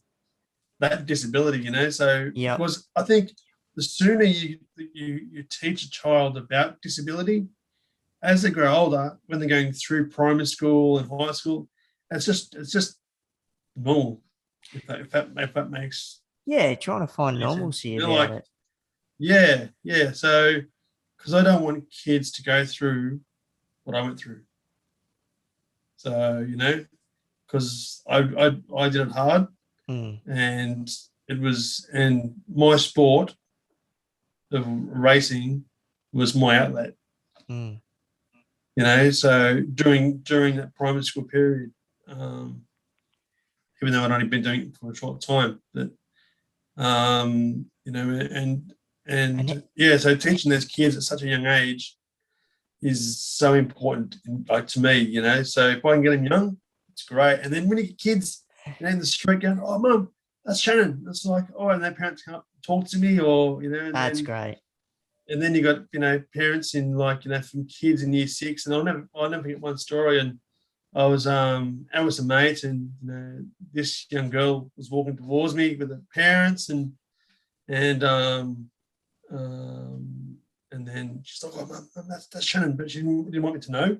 that disability, So because I think the sooner you teach a child about disability, as they grow older, when they're going through primary school and high school, it's just normal. If that makes trying to find normalcy about it. Yeah. So, because I don't want kids to go through what I went through. So because I did it hard, and my sport of racing was my outlet. So during that primary school period, even though I'd only been doing it for a short time, but so teaching those kids at such a young age is so important, to me. So if I can get them young, it's great. And then when you get kids in the street going, "Oh, Mum, that's Shanon," it's like, oh, and their parents can't talk to me, or that's great. And then you got parents in from kids in year 6, and I'll never forget one story. And I was out with a mate, and this young girl was walking towards me with her parents, and then she's like, "Oh, Mum, that's Shanon," but she didn't want me to know,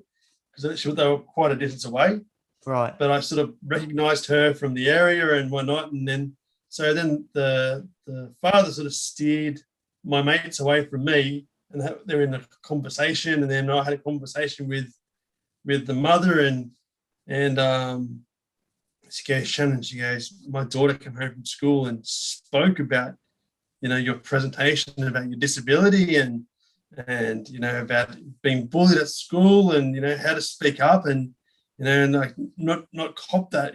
because they were quite a distance away. Right. But I sort of recognised her from the area and whatnot, and then the father sort of steered my mates away from me, and they're in a conversation, and then I had a conversation with the mother, and she goes, "Shanon," she goes, "My daughter came home from school and spoke about your presentation about your disability, and about being bullied at school, and how to speak up, and and like not cop that,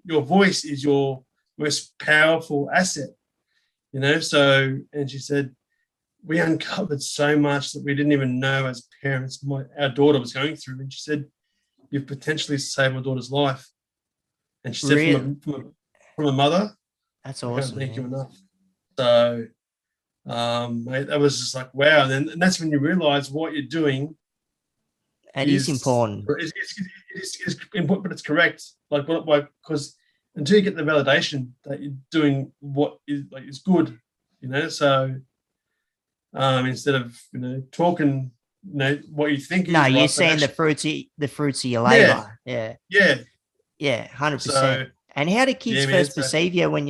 your voice is your most powerful asset, so." And she said, "We uncovered so much that we didn't even know as parents our daughter was going through." And she said, "You've potentially saved my daughter's life." And she said, really? from a mother, that's awesome. I can't thank you enough. So mate, that was just like, wow. And that's when you realize what you're doing. It is important. It's important, but it's correct. Because until you get the validation that you're doing what is good, so instead of talking, what you think is you're right, seeing the fruits of your labor. Yeah 100%. And how do kids first perceive you when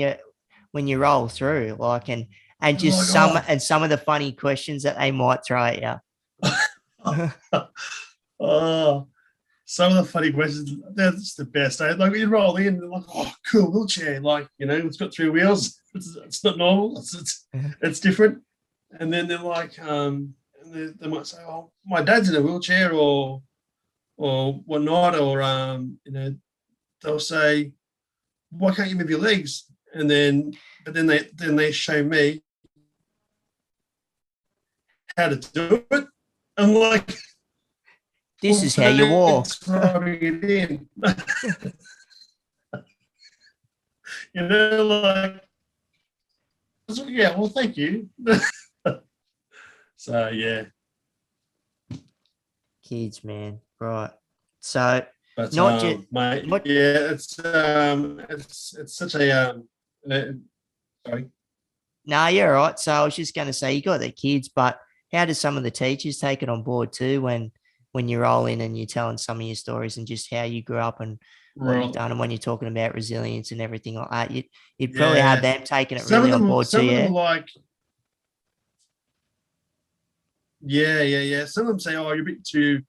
you roll through, and just some of the funny questions that they might throw at you? Oh, some of the funny questions, that's the best. Like you roll in, they're like, "Oh, cool wheelchair, it's got 3 wheels. It's not normal. It's different." And then they're like, they might say, "Oh, my dad's in a wheelchair," or whatnot, or they'll say, "Why can't you move your legs?" And then they show me how to do it. I'm like, this is how you walk. It in. Yeah, well, thank you. So, yeah. Kids, man. Right. So But Not just mate, not. yeah, it's such a sorry. No, you're right. So I was just going to say, you got the kids, but how do some of the teachers take it on board too when you roll in and you're telling some of your stories and just how you grew up and what you've Well, done, and when you're talking about resilience and everything like that, you'd probably have yeah, them taking it really on board too, some of them yeah? are like, yeah. Some of them say, "Oh, you're a bit too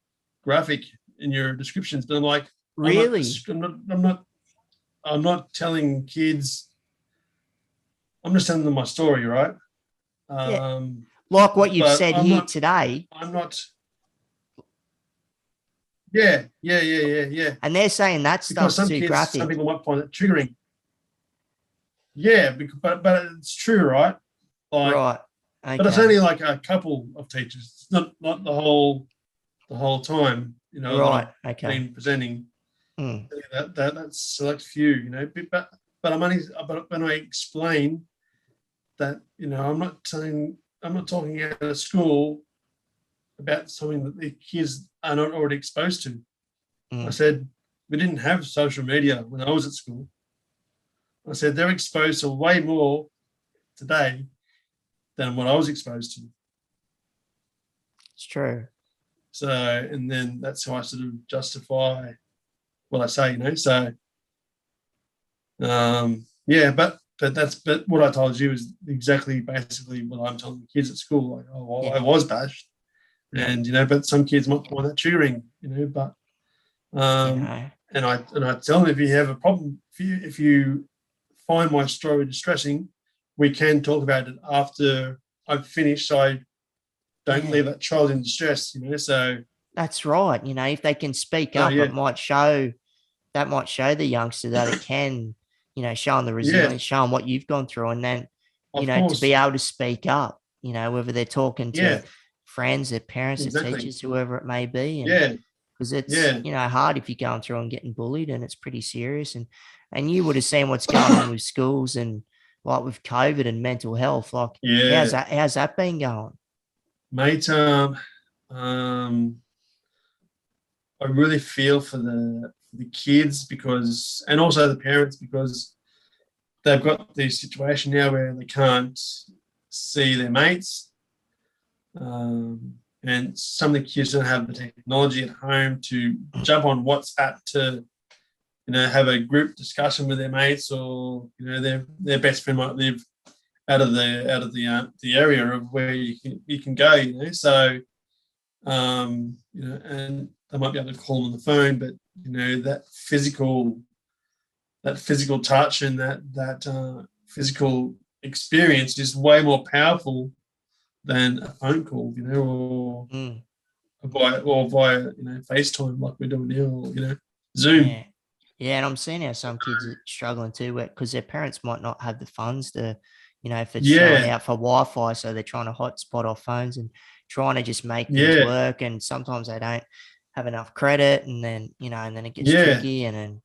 graphic in your descriptions," but I'm like, I'm not, Really? I'm not, I'm not, I'm not telling kids. I'm just telling them my story, right? Yeah. Um, Like what you've but said here today, I'm not. Yeah. and they're saying that Because stuff's too some graphic. people might find it triggering. Yeah, because, but it's true, right? Like, Right. but it's Okay. only like a couple of teachers. It's not the whole time. You know that Right. I've Okay. been presenting. Mm. That's select few. You know, but I'm only but when I explain that, you know, I'm not talking out of school about something that the kids are not already exposed to. I Mm. said we didn't have social media when I was at school. I said they're exposed to way more today than what I was exposed to. It's true. So, and then that's how I sort of justify what I say, you know. So, yeah, but what I told you is exactly basically what I'm telling the kids at school. Like, oh, well, Yeah. I was bashed, Yeah. and you know, but some kids might find that triggering, you know. But You um, know. and I tell them, if you have a problem, if you find my story distressing, we can talk about it after I've finished. So I don't Yeah. leave that child in distress, you know. So, That's right. You know, if they can speak so up, it yeah, might show that might show the youngster that it can, you know, show them the yeah, resilience, show them what you've gone through, and then, you of know, to be course, able to speak up, you know, whether they're talking to yeah, friends, their parents, their exactly, teachers, whoever it may be, and yeah, because it's, yeah, you know, hard if you're going through and getting bullied, and it's pretty serious, and you would have seen what's going on with schools and like with COVID and mental health, like yeah, how's that been going? mate. Um, I really feel for the kids because, and also the parents, because they've got this situation now where they can't see their mates. And some of the kids don't have the technology at home to jump on WhatsApp to, you know, have a group discussion with their mates, or you know, their best friend might live out of the area of where you can go, you know. So you know, and they might be able to call them on the phone, but you know, that physical touch and that physical experience is way more powerful than a phone call, you know, Mm, or via, you know, FaceTime like we're doing now, or you know, Zoom. yeah. Yeah, and I'm seeing how some kids are struggling too, because their parents might not have the funds to, you know, if it's showing Yeah, out for Wi-Fi, so they're trying to hotspot off phones and trying to just make things yeah, work. And sometimes they don't have enough credit, and then and then it gets yeah, tricky. And then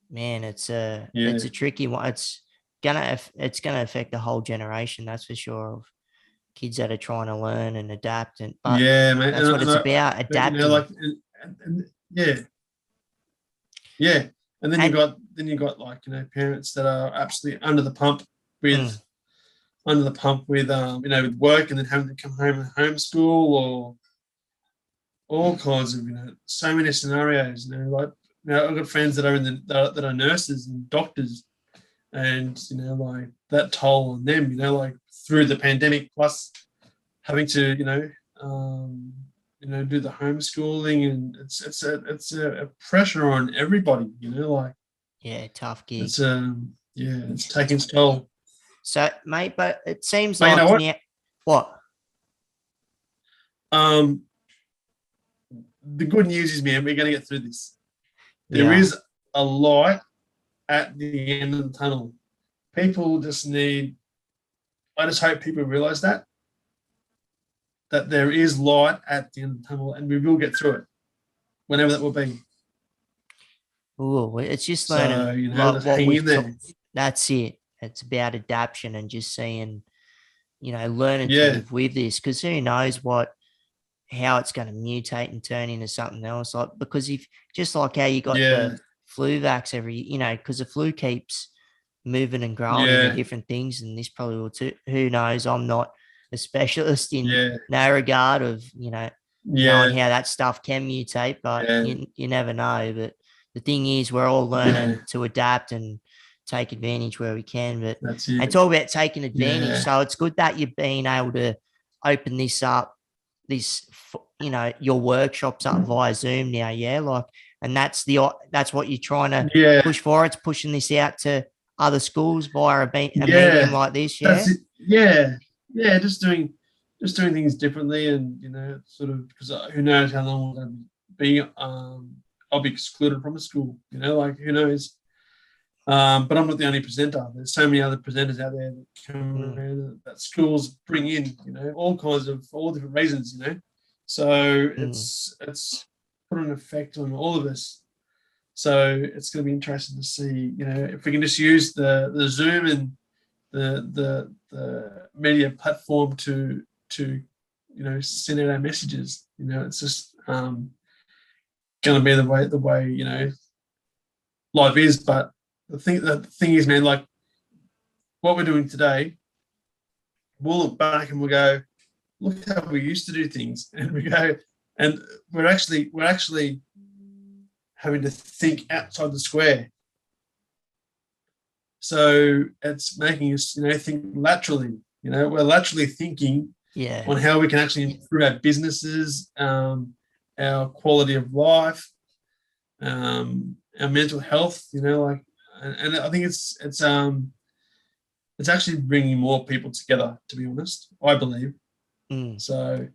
man, yeah, it's a tricky one. It's gonna affect the whole generation, that's for sure. Of kids that are trying to learn and adapt, but yeah, man. that's what it's about, But you know, like, adapting. and yeah, yeah. And And then you got like, you know, parents that are absolutely mm, with under the pump with you know, with work, and then having to come home and homeschool, or all kinds of, you know, so many scenarios, you know. Like, you know, I've got friends that are that are nurses and doctors, and you know, like that toll on them, you know, like through the pandemic, plus having to, you know, do the homeschooling, and it's a pressure on everybody, you know, like yeah, tough gig. it's yeah, it's taking its toll. So, mate, but it seems But you like know what? now, what? Um, the good news is, man, we're going to get through this. There Yeah. is a light at the end of the tunnel. People just need. I just hope people realize that there is light at the end of the tunnel, and we will get through it, whenever that will be. Ooh, it's just So, learning you know, like just what hang we've in taught. there. That's it. It's about adaptation and just seeing, learning to Yeah, live with this. Because who knows what how it's going to mutate and turn into something else. Like, because if just like how you got yeah, the flu vax every, because the flu keeps moving and growing into yeah, different things, and this probably will too. Who knows? I'm not a specialist in yeah, no regard of knowing yeah, how that stuff can mutate, but yeah, you never know. But the thing is, we're all yeah. learning to adapt and take advantage where we can. But That's and it. talk about taking advantage. Yeah, So it's good that you've been able to open this up, your workshops up via Zoom now. Yeah, like, and that's what you're trying to yeah, push for. It's pushing this out to other schools via a medium yeah. like this. That's Yeah. it. Yeah, yeah. Just doing things differently, and sort of because who knows how long we're going to be. I'll be excluded from a school. Like who knows. But I'm not the only presenter. There's so many other presenters out there that come Mm, around that schools bring in. All different reasons. So mm, it's put an effect on all of us. So it's going to be interesting to see, if we can just use the Zoom and the media platform to send out our messages. It's just going to be the way life is. But the thing is, man, like what we're doing today, we'll look back and we'll go, look how we used to do things, and we go, and we're actually having to think outside the square. So it's making us, think laterally. We're laterally thinking yeah. on how we can actually improve our businesses, our quality of life, our mental health. And I think it's actually bringing more people together. To be honest, I believe. Mm, So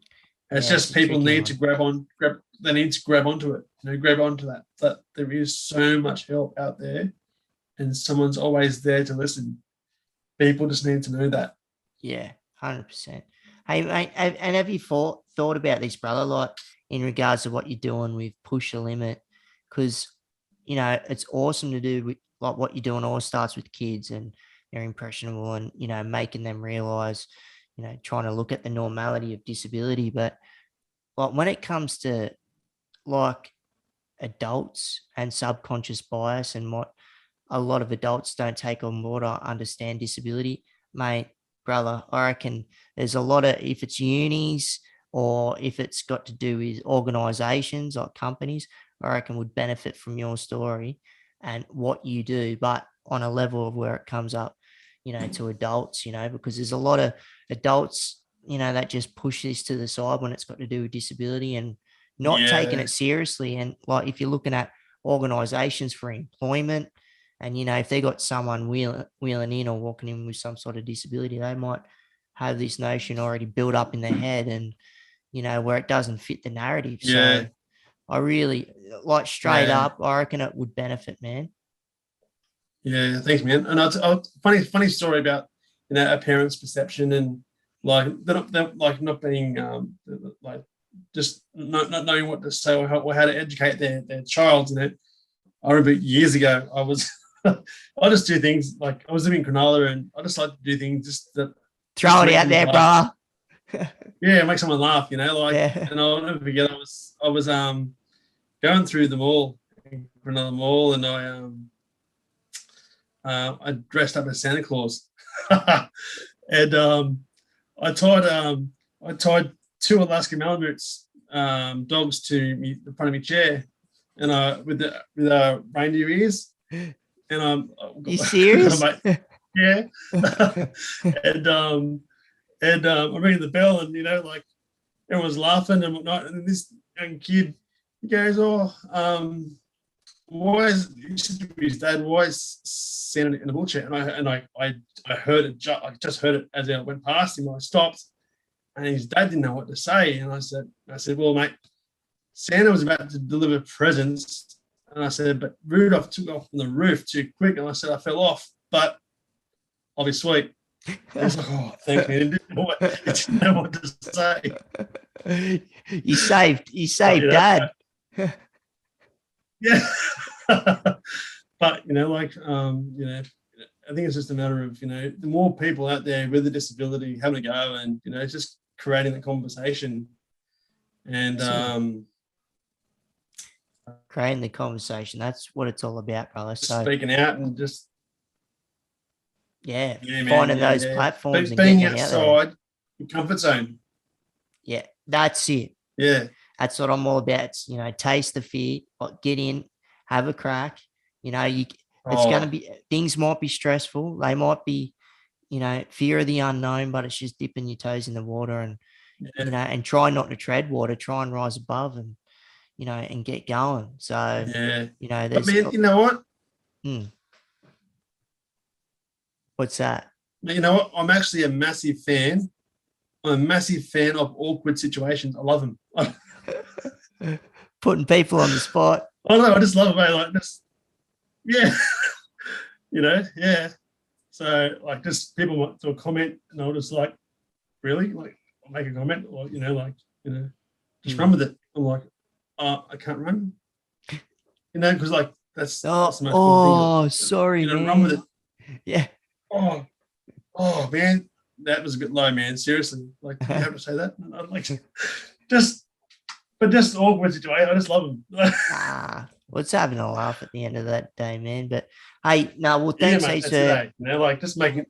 it's yeah. It's just a people tricky need to one. grab. They need to grab onto it. Grab onto that. That there is so much help out there, and someone's always there to listen. People just need to know that. Yeah, 100%. Hey, mate, and have you thought about this, brother? Like in regards to what you're doing with Push the Limit, because it's awesome to do with like what you're doing. All starts with kids, and they're impressionable, and making them realize, trying to look at the normality of disability. But like when it comes to like adults and subconscious bias and what a lot of adults don't take on board or understand disability, mate, brother, I reckon there's a lot of, if it's unis or if it's got to do with organizations or companies, I reckon would benefit from your story and what you do, but on a level of where it comes up, to adults, because there's a lot of adults, that just push this to the side when it's got to do with disability and not taking Yeah, it seriously. And like, if you're looking at organizations for employment, and if they got someone wheeling in or walking in with some sort of disability, they might have this notion already built up in their head, and where it doesn't fit the narrative. yeah, So I really like straight yeah, up, I reckon it would benefit, man. yeah. Thanks, man. And funny story about a parent's perception and like they're like not being like just not knowing what to say or how to educate their child. I remember years ago I was I just do things like I was living in Cronulla and I just like to do things just Throw to it make out someone there, laugh. bro. Yeah, make someone laugh. Like, Yeah. and I'll never forget. I was going through the mall, Cronulla Mall, and I dressed up as Santa Claus, and I tied two Alaska Malamutes dogs to the front of my chair, and with reindeer ears, and You I got a serious? mate, yeah, and I'm ringing the bell, and like everyone's laughing and whatnot, and this young kid he goes, "Oh, why is he said to his dad? Why is Santa in a wheelchair?" And I heard it. I just heard it as I went past him. I stopped, and his dad didn't know what to say. And I said, "Well, mate, Santa was about to deliver presents." And I said, "But Rudolph took off from the roof too quick." And I said, "I fell off, but I'll be sweet." And he's like, "Oh, thanks, man." He didn't know what to say. You saved But dad. yeah. But I think it's just a matter of the more people out there with a disability having a go, and just creating the conversation. And creating the conversation. That's what it's all about, brother. So speaking out and just finding those platforms and being getting outside your comfort zone. Yeah, that's it. Yeah, that's what I'm all about. It's, taste the fear, get in, have a crack. It's going to be, things might be stressful. They might be, fear of the unknown, but it's just dipping your toes in the water and, and try not to tread water, try and rise above and, and get going. So, but man, you know what? What's that? You know what? I'm actually a massive fan. I'm a massive fan of awkward situations. I love them. Putting people on the spot. I don't know. I just love it, mate. Like just, yeah. So like, just people want to comment, and I'll just like, really, like, I'll make a comment, or just run with it. I'm like, I can't run, because like that's the most important thing. Sorry, man. Run with it. Yeah. Oh man, that was a bit low, man. Seriously, like, did you have to say that? I'm like, just awkward situation. I just love them. What's having a laugh at the end of that day, man? But hey, no, well, thanks, mate, that's like just making,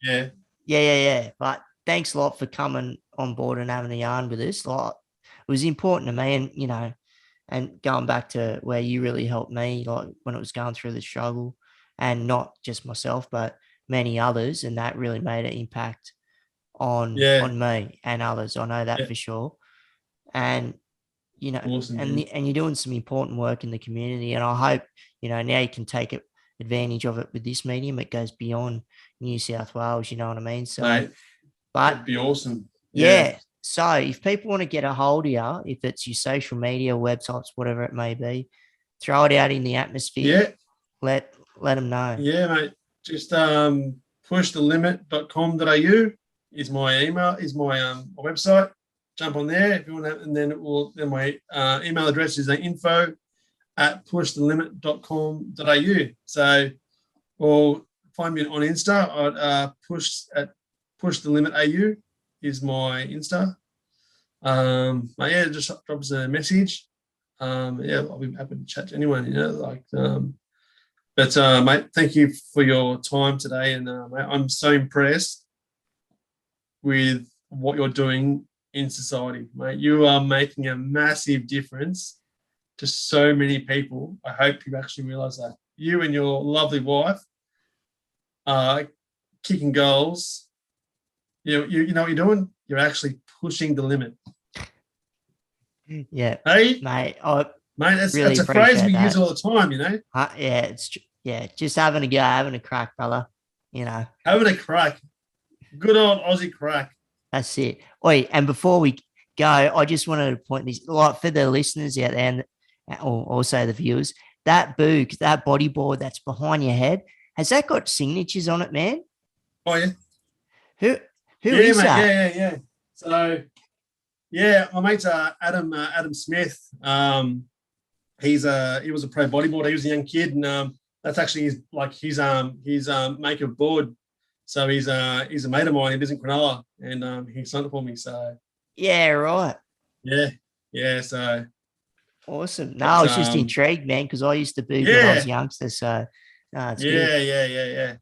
yeah. But thanks a lot for coming on board and having a yarn with us. Like, it was important to me, and and going back to where you really helped me, like when it was going through the struggle, and not just myself, but many others, and that really made an impact on me and others. I know that for sure. And awesome, and you're doing some important work in the community, and I hope now you can take advantage of it with this medium. It goes beyond New South Wales, you know what I mean? So, mate, but that'd be awesome. Yeah. So if people want to get a hold of you, if it's your social media, websites, whatever it may be, throw it out in the atmosphere. Let them know. Yeah, mate. Just pushthelimit.com.au is my email, is my website. Jump on there if you want to, and then then my email address is info@pushthelimit.com.au. So, or find me on Insta at pushthelimit.au is my Insta. Just drop us a message. I'll be happy to chat to anyone. But mate, thank you for your time today, and mate, I'm so impressed with what you're doing in society, mate. You are making a massive difference to so many people. I hope you actually realise that. You and your lovely wife are kicking goals. You know what you're doing? You're actually pushing the limit. Yeah. Hey, mate, that's a phrase we use all the time, just having a go, having a crack, brother. Having a crack. Good old Aussie crack. That's it. Oi, and before we go, I just wanted to point this, like, for the listeners out there, and also the viewers, that bodyboard that's behind your head, has that got signatures on it, man? Oh yeah. Who is mate, that? Yeah. So, my mate's Adam Smith. He was a pro bodyboarder. He was a young kid, and that's actually his make of board. So he's a mate of mine. He lives in Cronulla, and he signed it for me. So yeah, right. Yeah. So awesome. No, I was just intrigued, man, because I used to be when I was youngster. So it's good. Yeah.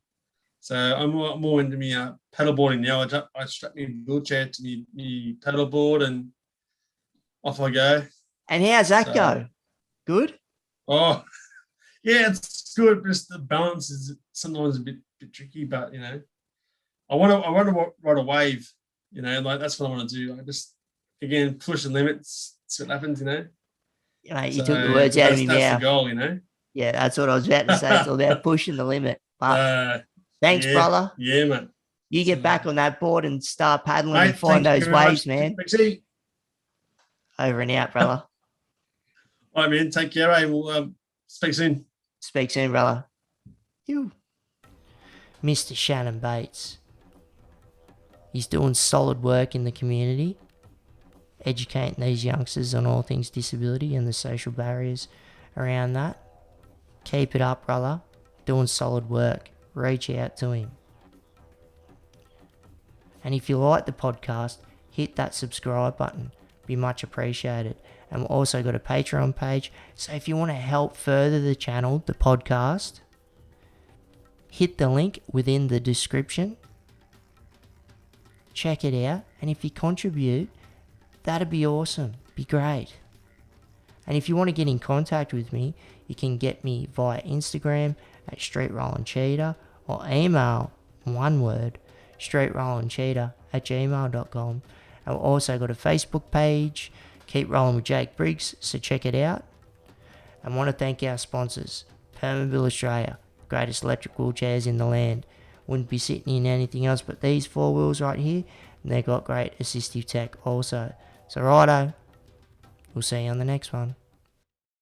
So I'm more into me paddleboarding now. I strap my wheelchair to me paddleboard, and off I go. And how's that go? Good? Oh, yeah, it's good. Just the balance is sometimes a bit tricky, but I want to ride a wave. Like that's what I want to do. I just again push the limits. See what happens. Mate, you took the words out of me now. That's the goal. Yeah, that's what I was about to say. It's all about pushing the limit. But thanks, brother. Yeah, mate. You get back on that board and start paddling, mate, and find those waves, man. Over and out, brother. All right, man. Take care, We'll speak soon. Speak soon, brother. You. Mr. Shanon Bates. He's doing solid work in the community, educating these youngsters on all things disability and the social barriers around that. Keep it up, brother. Doing solid work. Reach out to him. And if you like the podcast, hit that subscribe button, be much appreciated. And we've also got a Patreon page. So if you want to help further the channel, the podcast, hit the link within the description. Check it out. And if you contribute, that'd be awesome. Be great. And if you want to get in contact with me, you can get me via Instagram at streetrollandcheetah or email, one word, streetrollandcheetah@gmail.com. And we've also got a Facebook page, Keep Rolling with Jake Briggs, so check it out. And want to thank our sponsors, Permobil Australia, greatest electric wheelchairs in the land. Wouldn't be sitting in anything else but these 4 wheels right here, and they've got great assistive tech also. So righto, we'll see you on the next one.